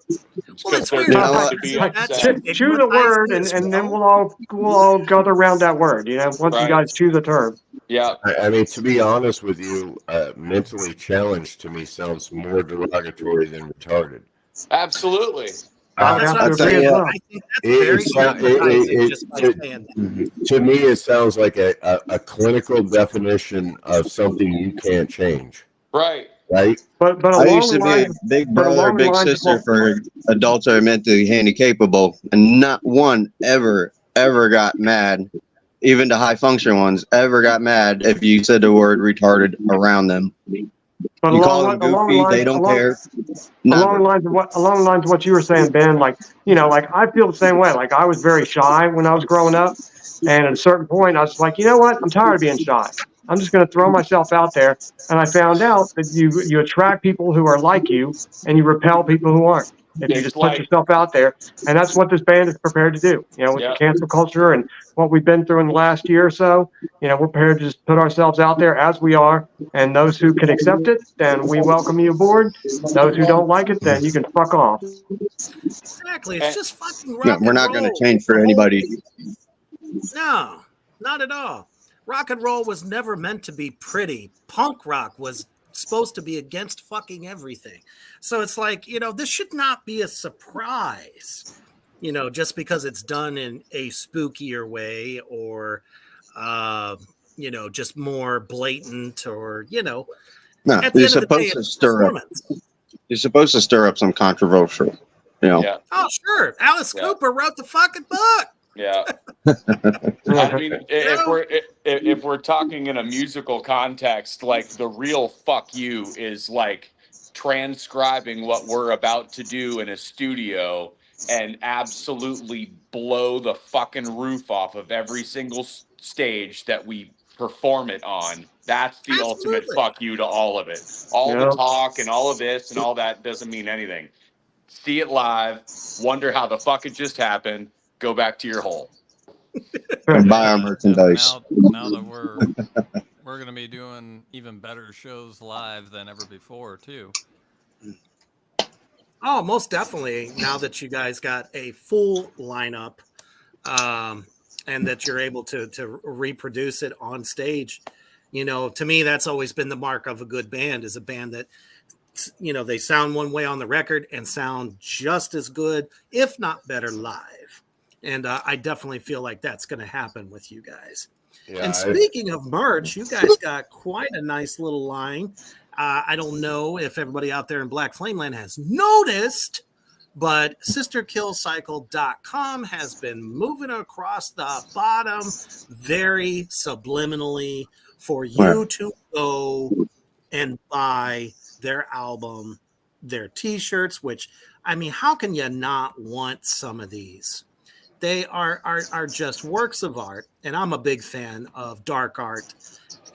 Well, it's weird. You know because what? be Like, upset. choose a word, and then we'll all gather around that word. You know, once you Right. guys choose a term. Yeah. I mean, to be honest with you, mentally challenged to me sounds more derogatory than retarded. Absolutely. I'll That's have what I'm to agree saying. as well. I think that's very stigmatizing just by saying that. To me, it sounds like a clinical definition of something you can't change. Right. right? But I along used the to be a lines, big but brother, along the big lines of sister what- for adults that are mentally handicapable, and not one ever got mad, even the high function ones ever got mad if you said the word retarded around them. but You call them along the goofy, lines, they don't along, care. along the Never. lines of what you were saying, Ben, like, you know, like I feel the same way. Like I was very shy when I was growing up. And at a certain point, I was like, you know what? I'm tired of being shy. I'm just going to throw myself out there. And I found out that you attract people who are like you and you repel people who aren't. If you It's just put like- yourself out there. And that's what this band is prepared to do. You know, with Yeah. the cancel culture and what we've been through in the last year or so, you know, we're prepared to just put ourselves out there as we are. And those who can accept it, then we welcome you aboard. Those who don't like it, then you can fuck off. Exactly. It's just fucking rock No, and we're not going to roll. change for The whole anybody. thing- No, not at all. Rock and roll was never meant to be pretty. Punk rock was supposed to be against fucking everything. So it's like, you know, this should not be a surprise, you know, just because it's done in a spookier way or, you know, just more blatant or, you know, No, at the you're end of the day, supposed to it's stir up. performance. You're supposed to stir up some controversial. You know, Yeah. Oh, sure. Alice Yeah. Cooper wrote the fucking book. Yeah. I mean, if we're talking in a musical context, like the real fuck you is like transcribing what we're about to do in a studio and absolutely blow the fucking roof off of every single stage that we perform it on. That's the ultimate Absolutely. fuck you to all of it. All the Yeah. talk and all of this and all that doesn't mean anything. See it live, wonder how the fuck it just happened, go back to your hole. and buy our And merchandise. now that we're gonna be doing even better shows live than ever before too. Oh, most definitely. Now that you guys got a full lineup, and that you're able to reproduce it on stage, you know, to me, that's always been the mark of a good band, is a band that, you know, they sound one way on the record and sound just as good, if not better, live. And I definitely feel like that's going to happen with you guys. Yeah, And speaking of merch, you guys got quite a nice little line. I don't know if everybody out there in Black Flame Land has noticed, but sisterkillcycle.com has been moving across the bottom very subliminally for you to go and buy their album, their t-shirts, which, I mean, how can you not want some of these? They are just works of art, and I'm a big fan of dark art,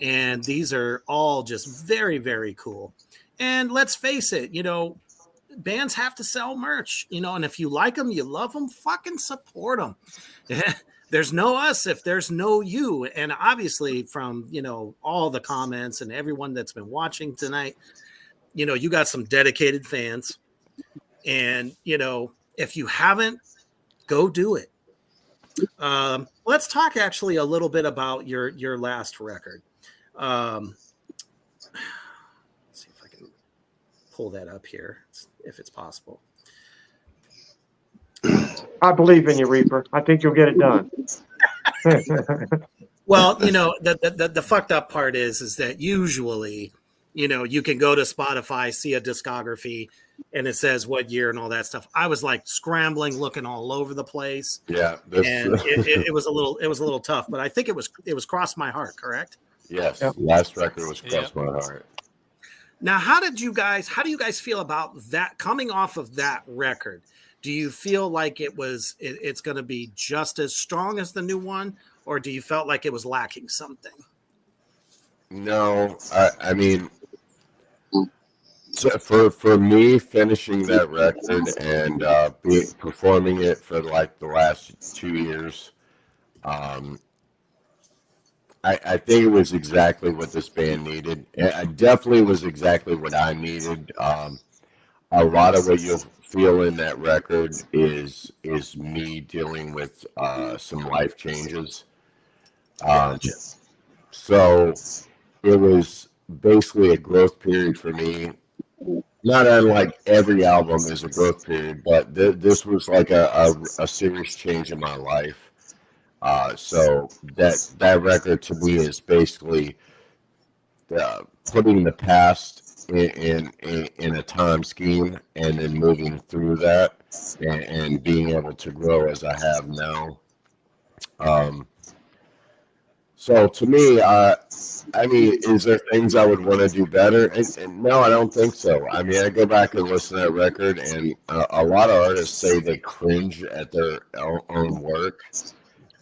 and these are all just very, very cool. And let's face it, you know, bands have to sell merch, you know, and if you like them, you love them, fucking support them. There's no us if there's no you. And obviously from, you know, all the comments and everyone that's been watching tonight, you know, you got some dedicated fans, and, you know, if you haven't, go do it. Let's talk actually a little bit about your last record. Let's see if I can pull that up here, if it's possible. I believe in you, Reaper. I think you'll get it done. Well, you know, the fucked up part is that usually, you know, you can go to Spotify, see a discography, and it says what year and all that stuff. I was like scrambling, looking all over the place. yeah, And it was a little tough, but I think it was Cross My Heart, correct? yes. Yep. Last record was Cross Yep. My Heart. Now, how do you guys feel about that coming off of that record? Do you feel like it's going to be just as strong as the new one, or do you felt like it was lacking something? No, I mean, so for me, finishing that record and performing it for like the last 2 years, I think it was exactly what this band needed. I definitely was exactly what I needed. A lot of what you'll feel in that record is me dealing with some life changes. Gotcha. So it was basically a growth period for me. Not unlike every album is a growth period, but this was like a serious change in my life. So that record to me is basically putting the past in a time scheme, and then moving through that, and being able to grow as I have now. So to me, I mean, is there things I would want to do better? And no, I don't think so. I mean, I go back and listen to that record, and a lot of artists say they cringe at their own work.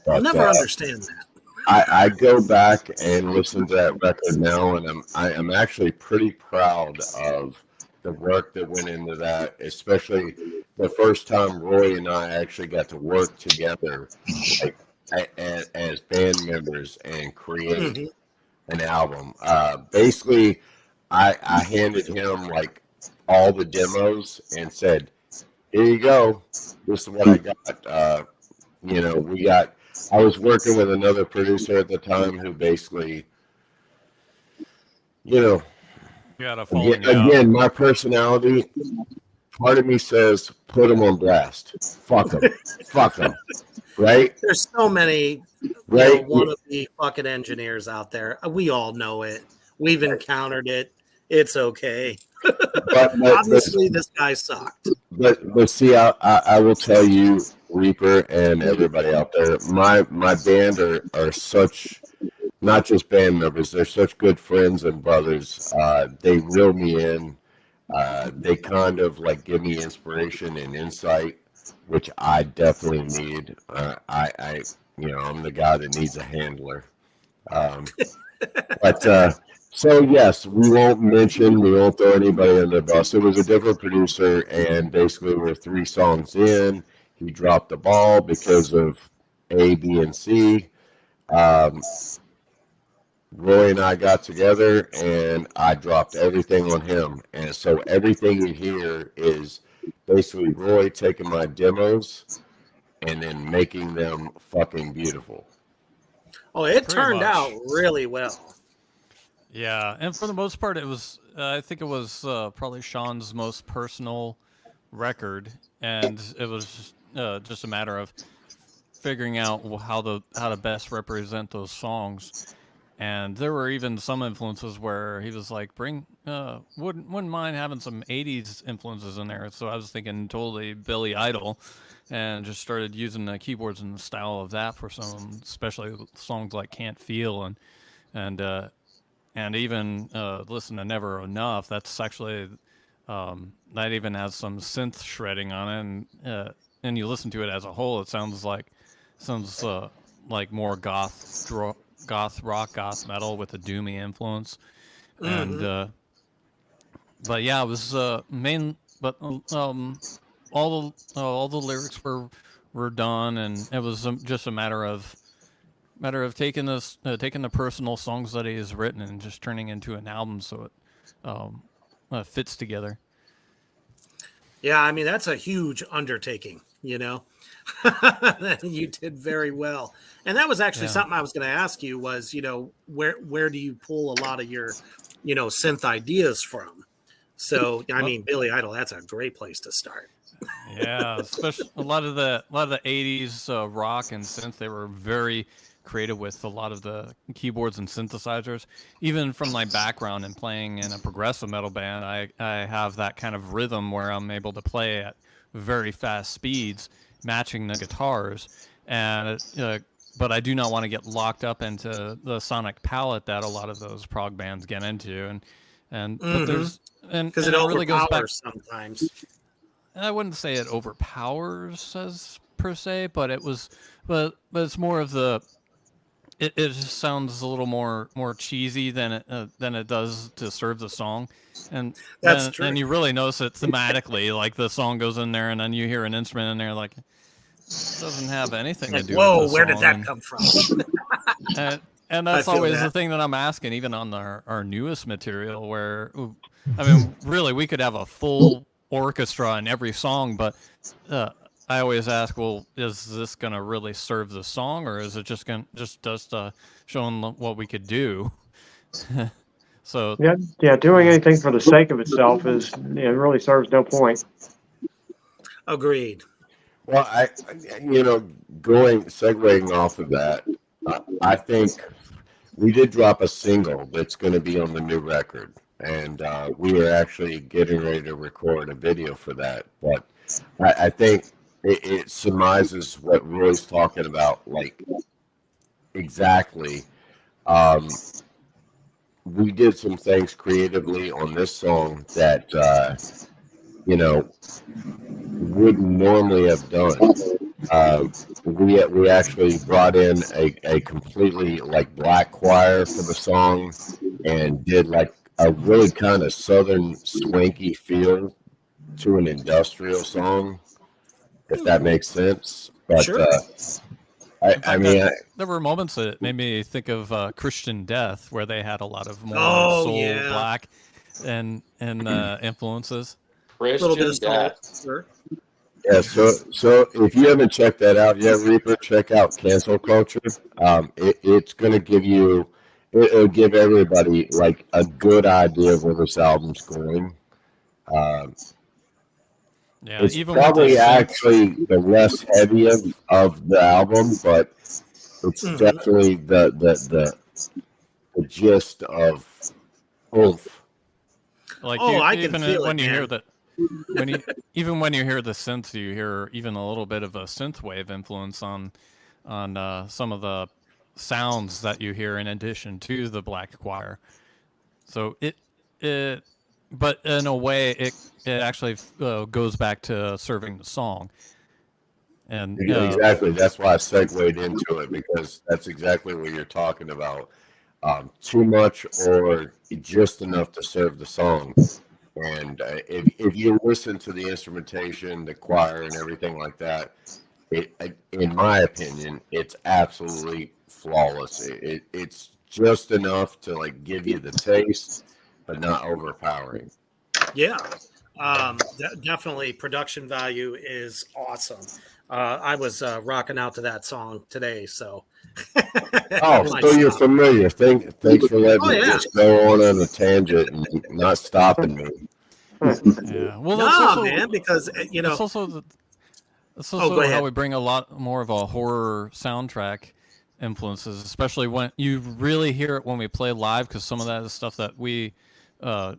I'll But never understand that. I go back and listen to that record now, and I'm actually pretty proud of the work that went into that, especially the first time Roy and I actually got to work together, like as band members and create an album. Basically, I handed him like all the demos and said, "Here you go. This is what I got." I was working with another producer at the time who basically, You got a falling out. again, my personality, part of me says, put them on blast. Fuck them. Fuck them. Right? There's so many Right? wannabe fucking engineers out there. We all know it. We've encountered it. It's okay. But Obviously, this guy sucked. But see, I will tell you, Reaper and everybody out there, my band are such, not just band members, they're such good friends and brothers. They reel me in. They kind of like give me inspiration and insight, which I definitely need. I'm the guy that needs a handler. So yes, we won't throw anybody under the bus. It was a different producer, and basically we're 3 songs in. He dropped the ball because of A, B, and C. Roy and I got together, and I dropped everything on him. And so everything you hear is basically Roy taking my demos and then making them fucking beautiful. Oh, it Pretty turned much. out really well. Yeah, and for the most part, it was. I think it was probably Sean's most personal record, and it was just a matter of figuring out how to best represent those songs. And there were even some influences where he was like, wouldn't mind having some '80s influences in there. So I was thinking totally Billy Idol, and just started using the keyboards and the style of that for some, especially songs like "Can't Feel" and even listen to Never Enough. That's actually that even has some synth shredding on it, and you listen to it as a whole, it sounds like more goth rock, goth metal with a doomy influence. And but yeah, it was main. But all the lyrics were done, and it was just a matter of taking the personal songs that he has written and just turning into an album so it fits together. Yeah, I mean, that's a huge undertaking, you did very well. And that was actually something I was going to ask you was, where do you pull a lot of your, synth ideas from? So, I mean, Billy Idol, that's a great place to start. Yeah, especially a lot of the 80s rock and synth, they were very creative with a lot of the keyboards and synthesizers. Even from my background in playing in a progressive metal band, I have that kind of rhythm where I'm able to play at very fast speeds, matching the guitars. And but I do not want to get locked up into the sonic palette that a lot of those prog bands get into. But there's because it really goes back. Sometimes. I wouldn't say it overpowers as per se, but it's more of the. It just sounds a little more cheesy than it does to serve the song, and That's true. And you really notice it thematically. Like the song goes in there, and then you hear an instrument in there, like it doesn't have anything to do. Whoa, with the where did song. that come from? And that's I feel always that. the thing that I'm asking, even on our newest material, where I mean, really, we could have a full orchestra in every song, but I always ask, well, is this gonna really serve the song, or is it just showing what we could do? So Yeah, doing anything for the sake of itself it really serves no point. Agreed. Well, segueing off of that, I think we did drop a single that's going to be on the new record. and we were actually getting ready to record a video for that. But I think it surmises what Roy's talking about, like exactly. We did some things creatively on this song that wouldn't normally have done. We actually brought in a completely like black choir for the song and did like a really kind of southern swanky feel to an industrial song, if that makes sense. But Sure. I mean, there were moments that made me think of Christian Death, where they had a lot of more Oh, soul, yeah. black, and influences. A little bit of Christian soul. Death. Sure. yeah. So if you haven't checked that out yet, Reaper, check out Cancel Culture. It's gonna give you, it'll give everybody like a good idea of where this album's going. Yeah, It's even probably with the synth- actually the less heavy of the album, but it's Mhm. definitely the gist of oomph. like Oh, you, I can even feel when it, you hear man. that, even when you hear the synth, you hear even a little bit of a synthwave influence on some of the sounds that you hear in addition to the black choir. So it but in a way it actually goes back to serving the song. And Exactly. That's why I segued into it, because that's exactly what you're talking about. Too much or just enough to serve the song. And if you listen to the instrumentation, the choir, and everything like that, in my opinion, it's absolutely flawless. It's just enough to like give you the taste, but not overpowering. Yeah. Definitely production value is awesome. I was rocking out to that song today, so. Oh, My so you're stop. familiar. Thanks for letting Oh, me yeah. just go on a tangent and not stopping me. yeah, well, that's No, also, man, because it's also go how ahead. we bring a lot more of a horror soundtrack influences, especially when you really hear it when we play live, because some of that is stuff that we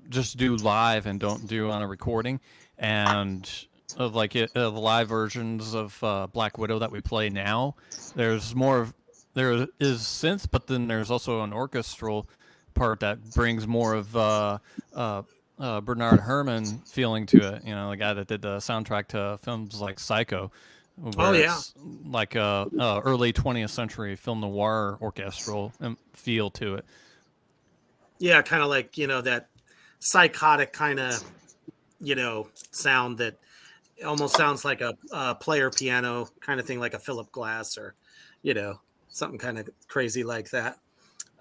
just do live and don't do on a recording. And the live versions of Black Widow that we play now, there's more of, there is synth, but then there's also an orchestral part that brings more of Bernard Herrmann feeling to it. You know, the guy that did the soundtrack to films like Psycho, where yeah. it's like a early 20th century film noir orchestral feel to it. Yeah, kind of like, that psychotic kind of, sound that almost sounds like a player piano kind of thing, like a Philip Glass or, something kind of crazy like that.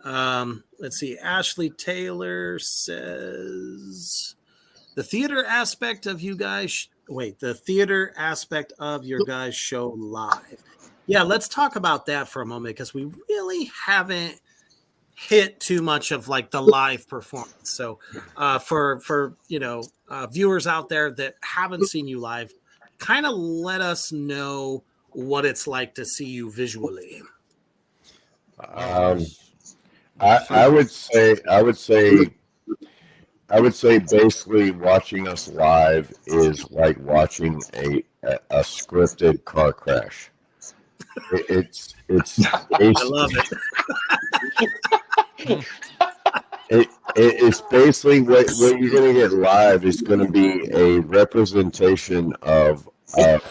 Let's see. Ashley Taylor says the theater aspect of you guys. The theater aspect of your guys' show live. Yeah, let's talk about that for a moment, because we really haven't hit too much of like the live performance. So for viewers out there that haven't seen you live, kind of let us know what it's like to see you visually. I would say basically watching us live is like watching a scripted car crash. It's I love it. it's basically what you're going to get live is going to be a representation of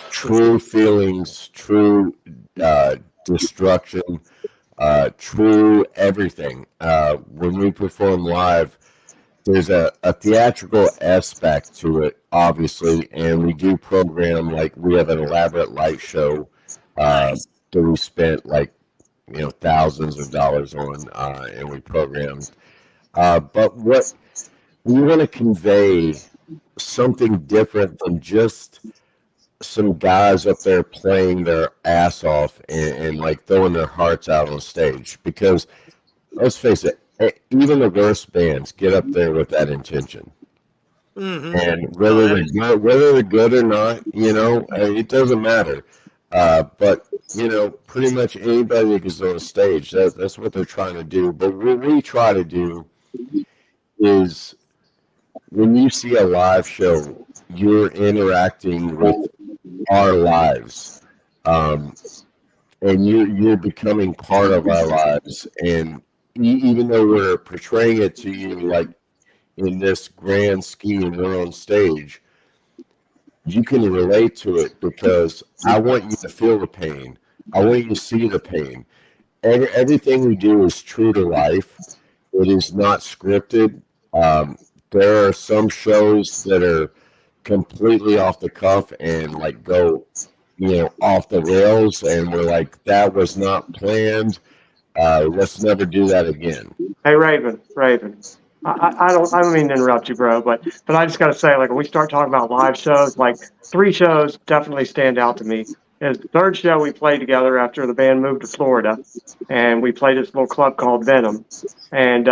true feelings, true destruction, true everything. When we perform live, there's a theatrical aspect to it, obviously, and we do program, like we have an elaborate light show Nice. that we spent like thousands of dollars on, and we programmed. But what we want to convey something different than just some guys up there playing their ass off and like throwing their hearts out on stage. Because let's face it, even the worst bands get up there with that intention. Mm-hmm. And whether they're good or not, it doesn't matter. But pretty much anybody that gets on stage, that's what they're trying to do. But what we try to do is when you see a live show, you're interacting with our lives, and you're becoming part of our lives. And even though we're portraying it to you like in this grand scheme, we're on stage, you can relate to it because I want you to feel the pain. I want you to see the pain. Everything we do is true to life. It is not scripted. There are some shows that are completely off the cuff and like go, off the rails, and we're like, that was not planned. Let's never do that again. Hey, Raven. I don't mean to interrupt you, bro, but I just got to say, like, when we start talking about live shows, like 3 shows definitely stand out to me. Is the 3rd show we played together after the band moved to Florida, and we played this little club called Venom, and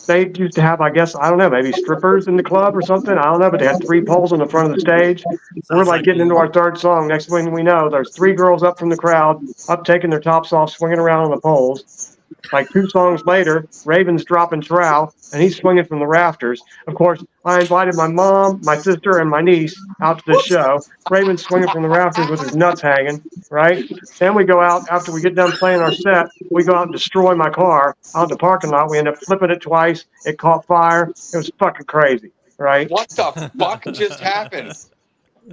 they used to have, I guess, I don't know, maybe strippers in the club or something. I don't know, but they had 3 poles on the front of the stage. We're like getting into our 3rd song. Next thing we know, there's 3 girls up from the crowd, up taking their tops off, swinging around on the poles. Like 2 songs later, Raven's dropping trowel, and he's swinging from the rafters. Of course, I invited my mom, my sister, and my niece out to the show. Raven's swinging from the rafters with his nuts hanging, right? Then we go out, after we get done playing our set, we go out and destroy my car out in the parking lot. We end up flipping it twice. It caught fire. It was fucking crazy, right? What the fuck just happened?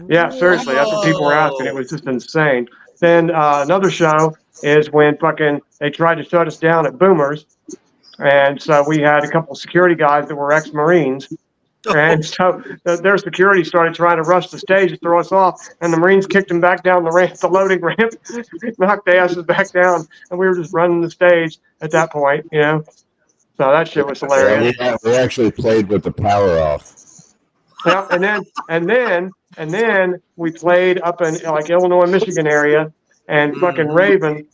Yeah, seriously, that's what people were asking. It was just insane. Then another show is when they tried to shut us down at Boomers. And so we had a couple of security guys that were ex-Marines. And so their security started trying to rush the stage to throw us off. And the Marines kicked them back down the ramp, the loading ramp, knocked the asses back down. And we were just running the stage at that point, So that shit was hilarious. Yeah, we actually played with the power off. Yeah, and then we played up in like Illinois, Michigan area, and fucking Raven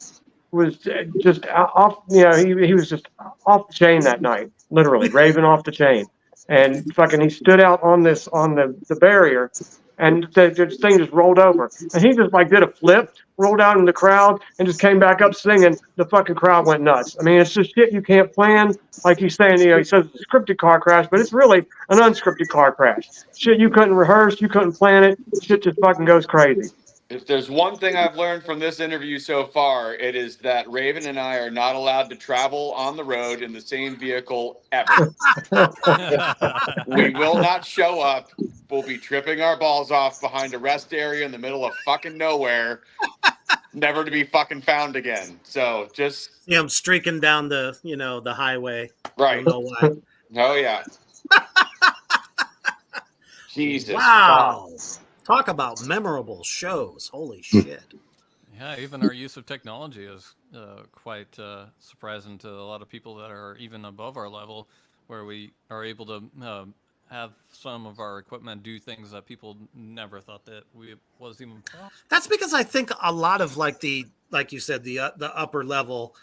was just off. He was just off the chain that night, literally Raven off the chain, and fucking he stood out on the barrier, and the thing just rolled over, and he just like did a flip, rolled out in the crowd, and just came back up singing. The fucking crowd went nuts. I mean, it's just shit you can't plan. Like he's saying, he says it's a scripted car crash, but it's really an unscripted car crash. Shit you couldn't rehearse, you couldn't plan it. Shit just fucking goes crazy. If there's one thing I've learned from this interview so far, it is that Raven and I are not allowed to travel on the road in the same vehicle ever. We will not show up. We'll be tripping our balls off behind a rest area in the middle of fucking nowhere, never to be fucking found again. So just I'm streaking down the the highway. right. I don't know why. Oh yeah. Jesus. Wow. Talk about memorable shows. Holy shit. Yeah, even our use of technology is quite surprising to a lot of people that are even above our level, where we are able to have some of our equipment do things that people never thought that was even possible. That's because I think a lot of like you said, the upper level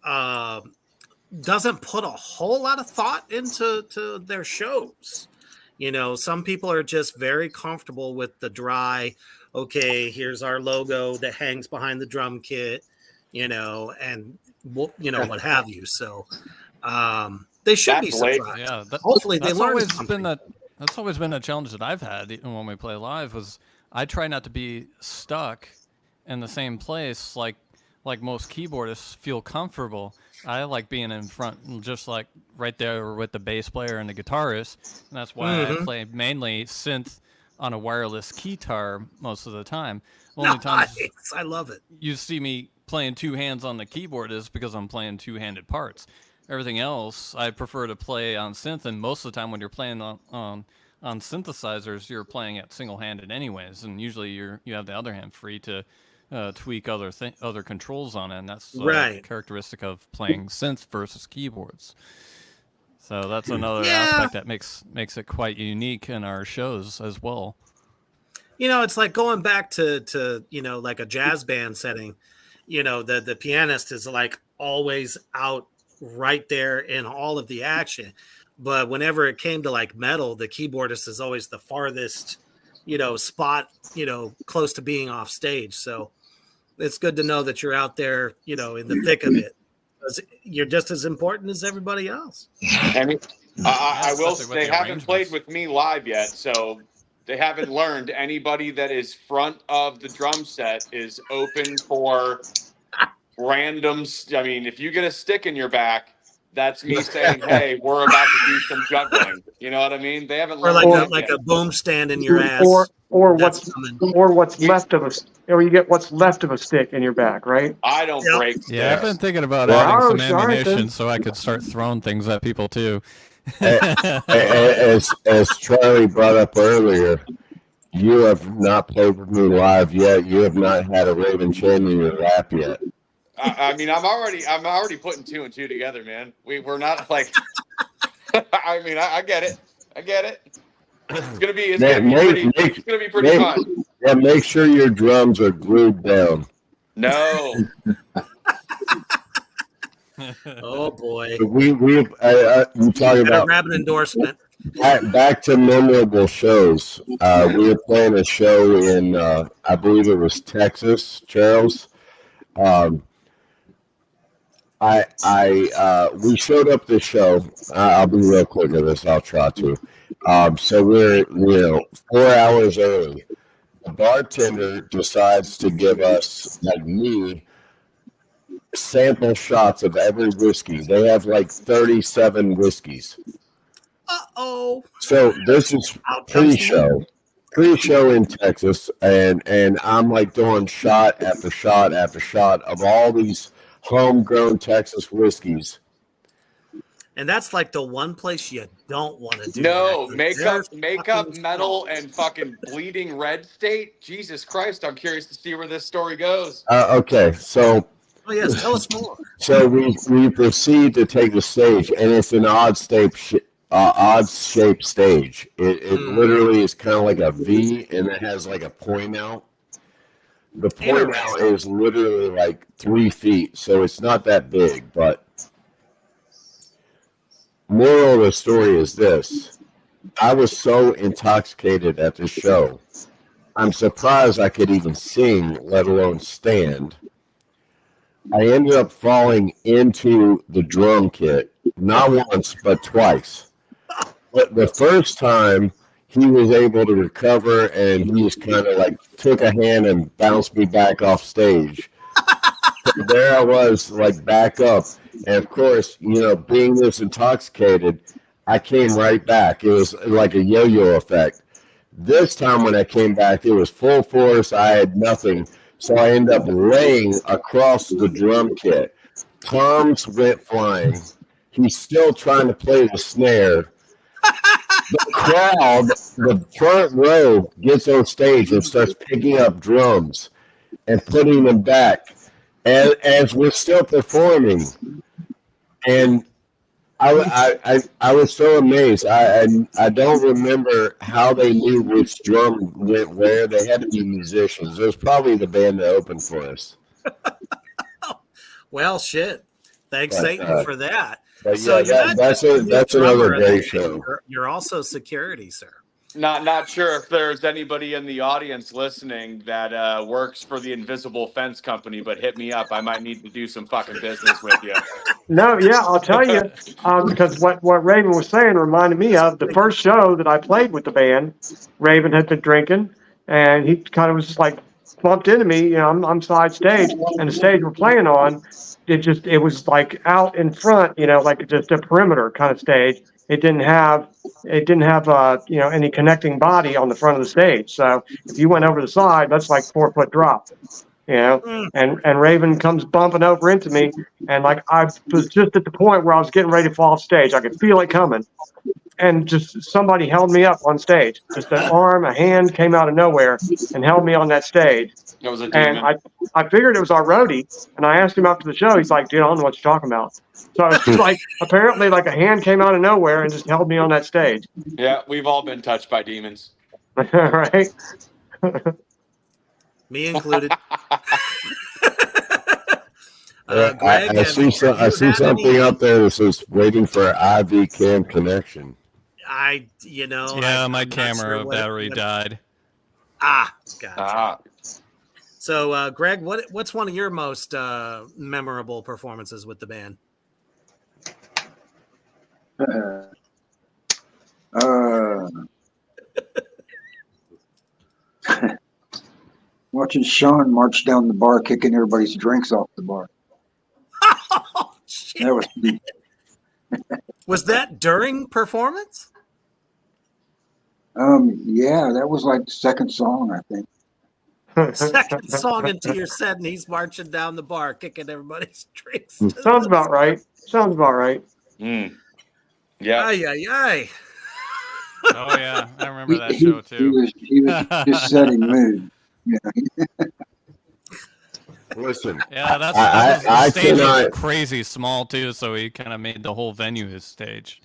doesn't put a whole lot of thought into their shows. Some people are just very comfortable with the dry, okay, here's our logo that hangs behind the drum kit, and what have you. So they should be surprised. Yeah, hopefully they learn something. That's always been a challenge that I've had even when we play live, was I try not to be stuck in the same place like most keyboardists feel comfortable. I like being in front, just like right there with the bass player and the guitarist, and that's why I play mainly synth on a wireless keytar most of the time. Only times I love it. You see me playing 2 hands on the keyboard is because I'm playing 2-handed parts. Everything else, I prefer to play on synth, and most of the time when you're playing on synthesizers, you're playing it single-handed anyways, and usually you have the other hand free to tweak other controls on it, and that's characteristic of playing synth versus keyboards. So that's another aspect that makes it quite unique in our shows as well. It's like going back to like a jazz band setting. The pianist is like always out right there in all of the action, but whenever it came to like metal, the keyboardist is always the farthest spot close to being off stage. So it's good to know that you're out there, in the thick of it, because you're just as important as everybody else. I will. Especially with They the haven't played arrangements. with me live yet, so they haven't learned. Anybody that is front of the drum set is open for random. I mean, if you get a stick in your back, that's me saying, "Hey, we're about to do some juggling." You know what I mean? They haven't Or learned like that yet. a boom stand in your Or ass. or That's what's coming. left of or you get what's left of a stick in your back, right? I don't Yep. break Yeah, I've been sticks. thinking about Well, adding some all right, then. ammunition so I could start throwing things at people too. As Charlie brought up earlier, you have not played with me live yet. You have not had a Raven chain in your lap yet. I mean, I'm already putting two and two together, man. We're not like. I mean, I get it. I get it. It's gonna be pretty fun. Yeah, make sure your drums are glued down. No. Oh boy. You talking Better about grab an endorsement. back to memorable shows. We were playing a show in, I believe it was Texas, Charles. We showed up the show. I'll be real quick with this. I'll try to. So we're 4 hours early. The bartender decides to give us, like me, sample shots of every whiskey. They have like 37 whiskeys. Uh-oh. So this is pre-show in Texas, and I'm like doing shot after shot after shot of all these homegrown Texas whiskeys. And that's like the one place you don't want to do. No, that. makeup, There's metal, and fucking bleeding red state. Jesus Christ, I'm curious to see where this story goes. Okay, so Oh yes, tell us more. so we proceed to take the stage, and it's an odd shaped stage. It literally is kind of like a V, and it has like a point out. The point out is literally like 3 feet, so it's not that big. But moral of the story is this: I was so intoxicated at the show, I'm surprised I could even sing, let alone stand. I ended up falling into the drum kit, not once, but twice. But the first time, he was able to recover, and he just kind of like took a hand and bounced me back off stage. So there I was, like back up. And of course, being this intoxicated, I came right back. It was like a yo-yo effect. This time when I came back, it was full force. I had nothing. So I ended up laying across the drum kit. Toms went flying. He's still trying to play the snare. The crowd, the front row, gets on stage and starts picking up drums and putting them back as we're still performing. And I was so amazed. I don't remember how they knew which drum went where. They had to be musicians. It was probably the band that opened for us. Well, shit. Thanks, Satan, for that. But So yeah, that's another great show. You're also security, sir. Not sure if there's anybody in the audience listening that works for the Invisible Fence Company, but hit me up. I might need to do some fucking business with you. No, yeah, I'll tell you, because what Raven was saying reminded me of the first show that I played with the band. Raven had been drinking, and he kind of was just like bumped into me. I'm side stage, and the stage we're playing on, it was like out in front, like just a perimeter kind of stage. It didn't have any connecting body on the front of the stage. So if you went over the side, that's like 4 foot drop. And Raven comes bumping over into me, and like I was just at the point where I was getting ready to fall off stage. I could feel it coming, and just somebody held me up on stage. Just an arm, a hand came out of nowhere and held me on that stage. It was a demon. And I figured it was our roadie, and I asked him after the show. He's like, "Dude, I don't know what you're talking about." So it's like apparently like a hand came out of nowhere and just held me on that stage. Yeah, we've all been touched by demons. Right? Me included. Greg, I see something up there that says waiting for IV cam connection. Yeah, my camera battery died. Gotcha. So, Greg, what's one of your most memorable performances with the band? Uh, watching Sean march down the bar, kicking everybody's drinks off the bar. Oh, shit. That was Was that during performance? yeah, that was like the second song, I think. Second song into your set, and he's marching down the bar, kicking everybody's drinks. Sounds about right. Sounds about right. Mm. Yeah. Ay, ay, ay. Oh yeah, I remember that show He too. was just setting mood. Yeah. Listen, Yeah, that's I the stage was cannot. crazy small too, so he kind of made the whole venue his stage.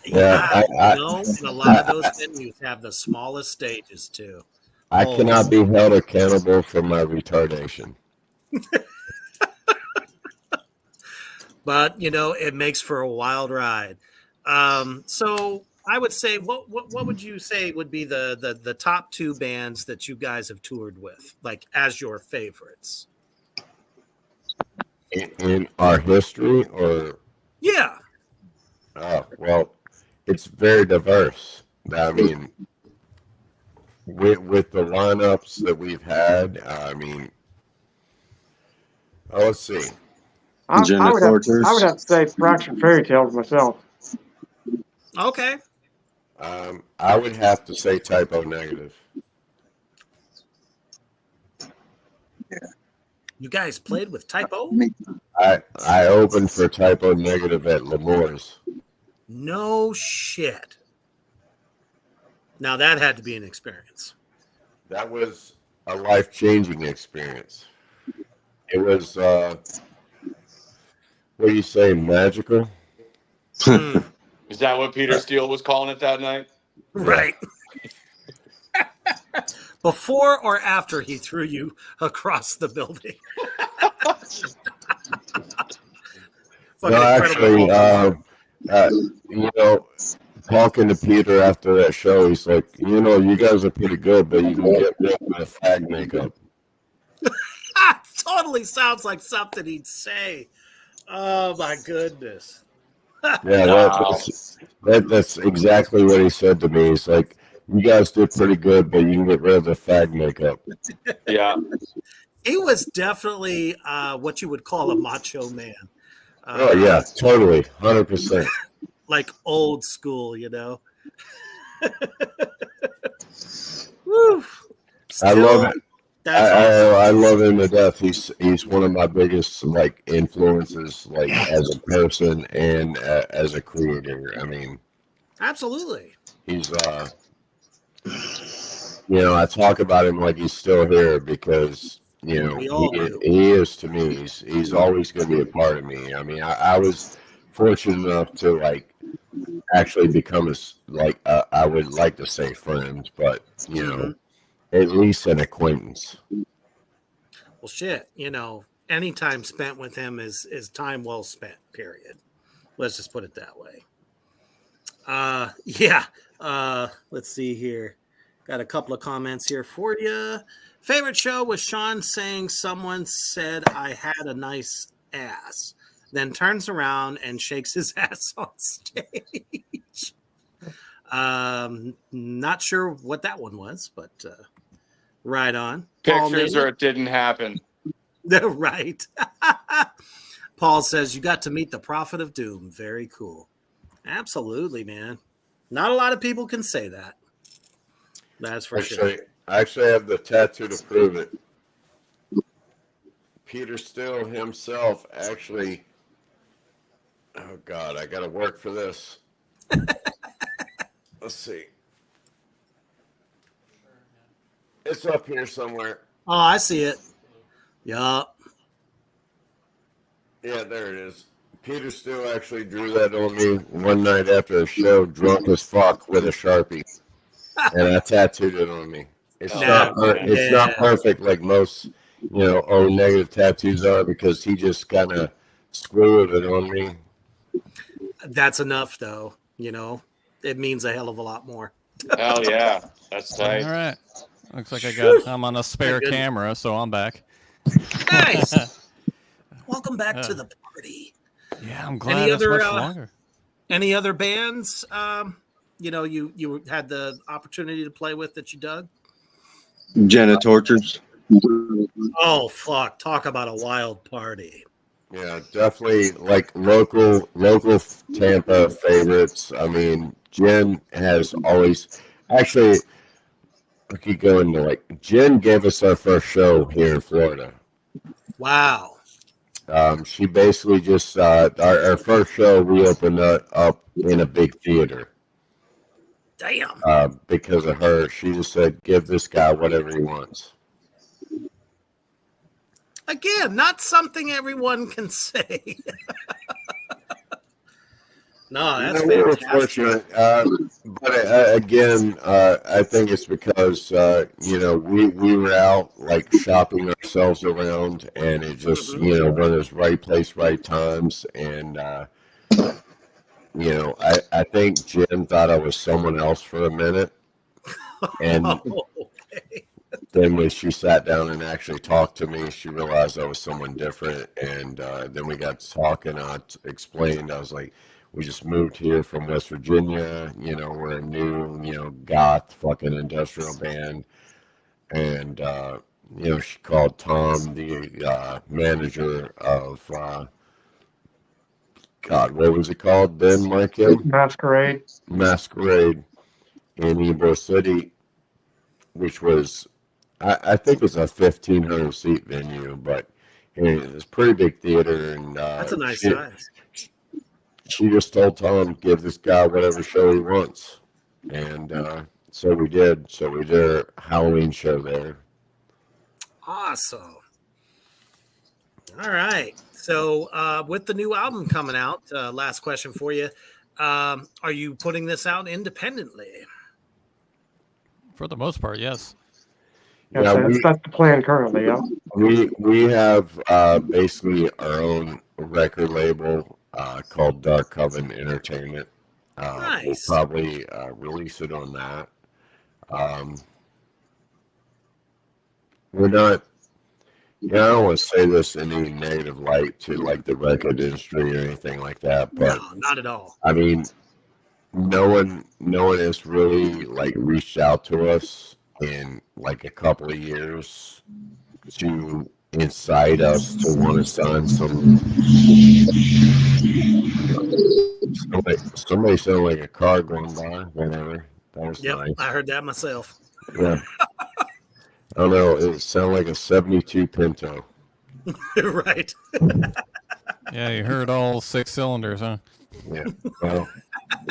Yeah, You know, and a lot of those venues have the smallest stages too. I cannot be held accountable for my retardation. But you know, it makes for a wild ride. So I would say, what would you say would be the top two bands that you guys have toured with, like as your favorites? In our history, or Yeah. well, it's very diverse. I mean, with the lineups that we've had, I mean, let's see. I Jenna would have Fortress. to say Fraction Fairy Tales myself. Okay. I would have to say Typo Negative. You guys played with Typo? Me- I opened for Typo Negative at Lemore's. No shit. Now that had to be an experience. That was a life-changing experience. It was, what do you say, magical? Hmm, Is that what Peter Steele was calling it that night? right. Before or after he threw you across the building? Fucking No, incredible actually, moment. you know, talking to Peter after that show, he's like, you know, you guys are pretty good, but you can get rid of the fag makeup. Totally sounds like something he'd say. Oh my goodness. Yeah, Wow. that's exactly what he said to me. He's like, you guys did pretty good, but you can get rid of the fag makeup. Yeah. He was definitely what you would call a macho man. Oh yeah, totally, 100%. Like old school, you know. Woo. I love it. That's awesome. I love him to death. He's one of my biggest like influences, like as a person and as a creator. I mean, Absolutely. he's you know, I talk about him like he's still here because you know We all do. he is to me. He's always going to be a part of me. I mean, I was fortunate enough to like actually become I would like to say friends, but you know, at least an acquaintance. Well, shit, you know, any time spent with him is time well spent, period. Let's just put it that way. Yeah. Let's see here. Got a couple of comments here for you. Favorite show was Sean saying someone said I had a nice ass, then turns around and shakes his ass on stage. Not sure what that one was, but right on. Paul Pictures Newman. or it didn't happen. Right. Paul says you got to meet the Prophet of Doom. Very cool. Absolutely, man. Not a lot of people can say that. That's for sure. I actually have the tattoo to prove it. Peter Steele himself actually. Oh God, I got to work for this. Let's see. It's up here somewhere. Oh, I see it. Yup. Yeah, there it is. Peter Steele actually drew that on me one night after a show, drunk as fuck with a Sharpie, and I tattooed it on me. It's Nah, it's not perfect like most, you know, negative tattoos are because he just kind of screwed it on me. That's enough, though. You know, it means a hell of a lot more. Hell yeah. That's tight. All right. Looks like I'm on a spare goodness. camera, so I'm back. Nice. Welcome back to the party. Yeah, I'm glad Any it's other, much longer. Any other bands you had the opportunity to play with that you dug? Jenna Tortures. Oh fuck! Talk about a wild party. Yeah, definitely like local Tampa favorites. I mean, Jen has always actually. I keep going to Jen gave us our first show here in Florida. Wow. She basically just our first show we opened up in a big theater. Damn. Because of her, she just said, "Give this guy whatever he wants." Again, not something everyone can say. No, that's We were fantastic. fortunate, but again, I think it's because we were out shopping ourselves around, and it just one of those right place, right times, and I think Jen thought I was someone else for a minute, and Okay. then when she sat down and actually talked to me, she realized I was someone different, and then we got to talking. I explained, I was like, we just moved here from West Virginia. We're a new, goth fucking industrial band. And, she called Tom, the manager of, God, what was it called then, Michael? Masquerade. Masquerade in Ybor City, which was, I think it's a 1,500 seat venue, but it's a pretty big theater. And That's a nice size. She just told Tom, give this guy whatever show he wants. And so we did. So we did a Halloween show there. Awesome. All right. So with the new album coming out, last question for you. Are you putting this out independently? For the most part, yes. Yeah, that's the plan currently, yeah. We have basically our own record label called Dark Coven Entertainment. Nice. We'll probably release it on that. We're not, I don't want to say this in any negative light to the record industry or anything like that, but no, not at all. I mean, no one has really reached out to us in a couple of years to incite us to want to sign somebody sounded like a car going by, whatever. That was nice. I heard that myself. Yeah. I don't know, it sounded like a 72 Pinto. Right. Yeah, you heard all 6 cylinders, huh? Yeah. Well,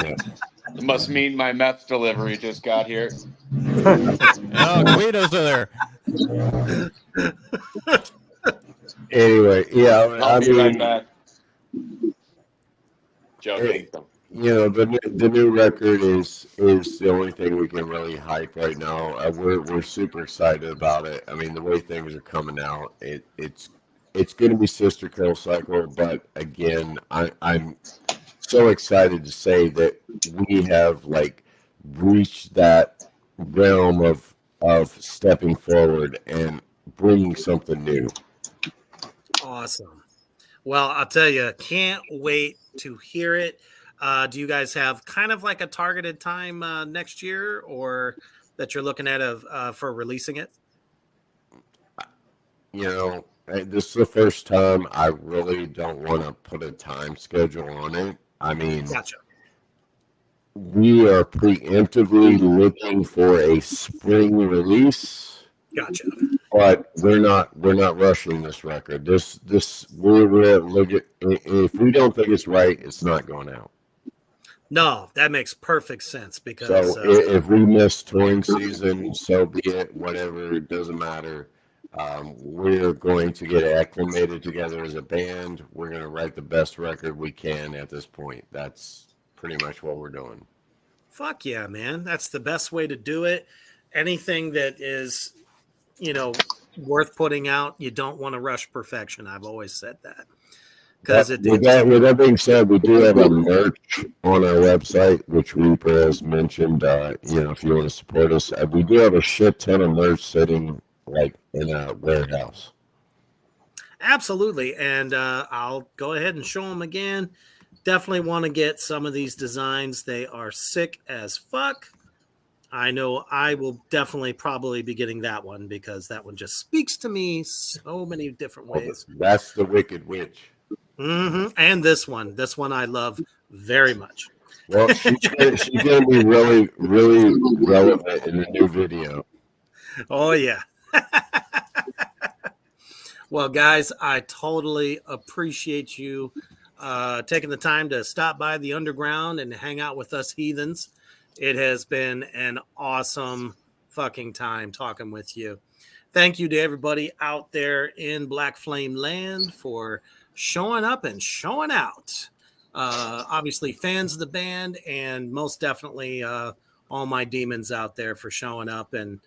yeah. It must mean my meth delivery just got here. Oh, Guido's there. Anyway, yeah, I'll be right back. Joking. The new record is the only thing we can really hype right now. We're super excited about it. I mean, the way things are coming out, it's going to be Sister Kill Cycle, but again, I'm so excited to say that we have reached that realm of stepping forward and bringing something new. Awesome. Well, I'll tell you, can't wait to hear it. Do you guys have kind of a targeted time next year, or that you're looking at for releasing it? This is the first time I really don't want to put a time schedule on it. I mean, Gotcha. We are preemptively looking for a spring release. Gotcha. But we're not rushing this record. We're look at, if we don't think it's right, it's not going out. No, that makes perfect sense because if we miss touring season, so be it. Whatever, it doesn't matter. We're going to get acclimated together as a band. We're going to write the best record we can at this point. That's pretty much what we're doing. Fuck yeah, man. That's the best way to do it. Anything that is, worth putting out, you don't want to rush perfection. I've always said that. With that being said, we do have a merch on our website, which Reaper has mentioned. If you want to support us, we do have a shit ton of merch sitting in a warehouse. Absolutely, and I'll go ahead and show them again. definitely want to get some of these designs. They are sick as fuck. I know I will definitely probably be getting that one because that one just speaks to me so many different ways. That's the Wicked Witch. And this one I love very much. Well, she's gonna be really, really relevant in the new video. Oh yeah. Well, guys, I totally appreciate you taking the time to stop by the underground and hang out with us heathens. It has been an awesome fucking time talking with you. Thank you to everybody out there in Black Flame Land for showing up and showing out. Obviously, fans of the band, and most definitely all my demons out there for showing up. And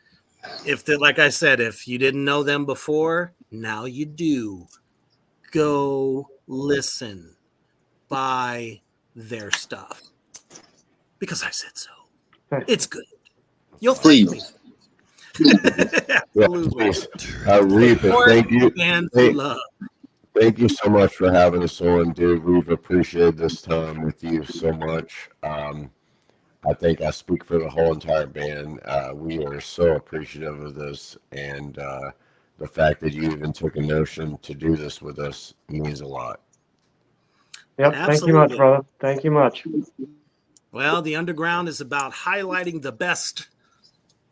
like I said, if you didn't know them before, now you do. Go listen, buy their stuff because I said so. It's good. You'll thank me. Absolutely. Reaper, thank you. And love. Thank you so much for having us on, dude. We've appreciated this time with you so much. I think I speak for the whole entire band. We are so appreciative of this, and the fact that you even took a notion to do this with us means a lot. Yep. Absolutely. Thank you much, brother. Thank you much. Well, the underground is about highlighting the best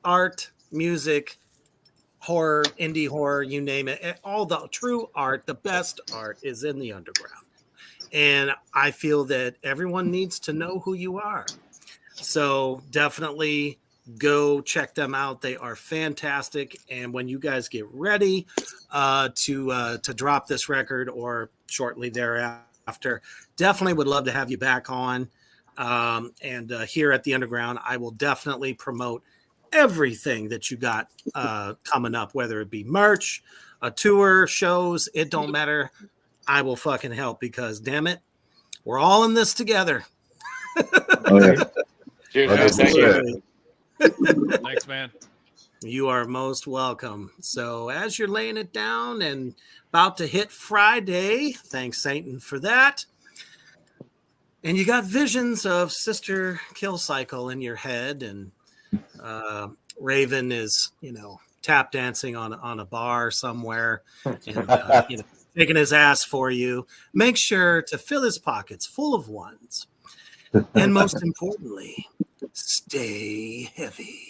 art, music, horror, indie horror, you name it. All the true art, the best art is in the underground. And I feel that everyone needs to know who you are. So definitely go check them out. They are fantastic. And when you guys get ready to drop this record or shortly thereafter, definitely would love to have you back on. And here at the Underground, I will definitely promote everything that you got coming up, whether it be merch, a tour, shows, it don't matter. I will fucking help because damn it, we're all in this together. Oh, yeah. Cheers, man. Thank you. Thanks, man. You are most welcome. So as you're laying it down and about to hit Friday, thanks Satan for that. And you got visions of Sister Kill Cycle in your head, and Raven is, tap dancing on a bar somewhere, and taking his ass for you. Make sure to fill his pockets full of ones, and most importantly, stay heavy.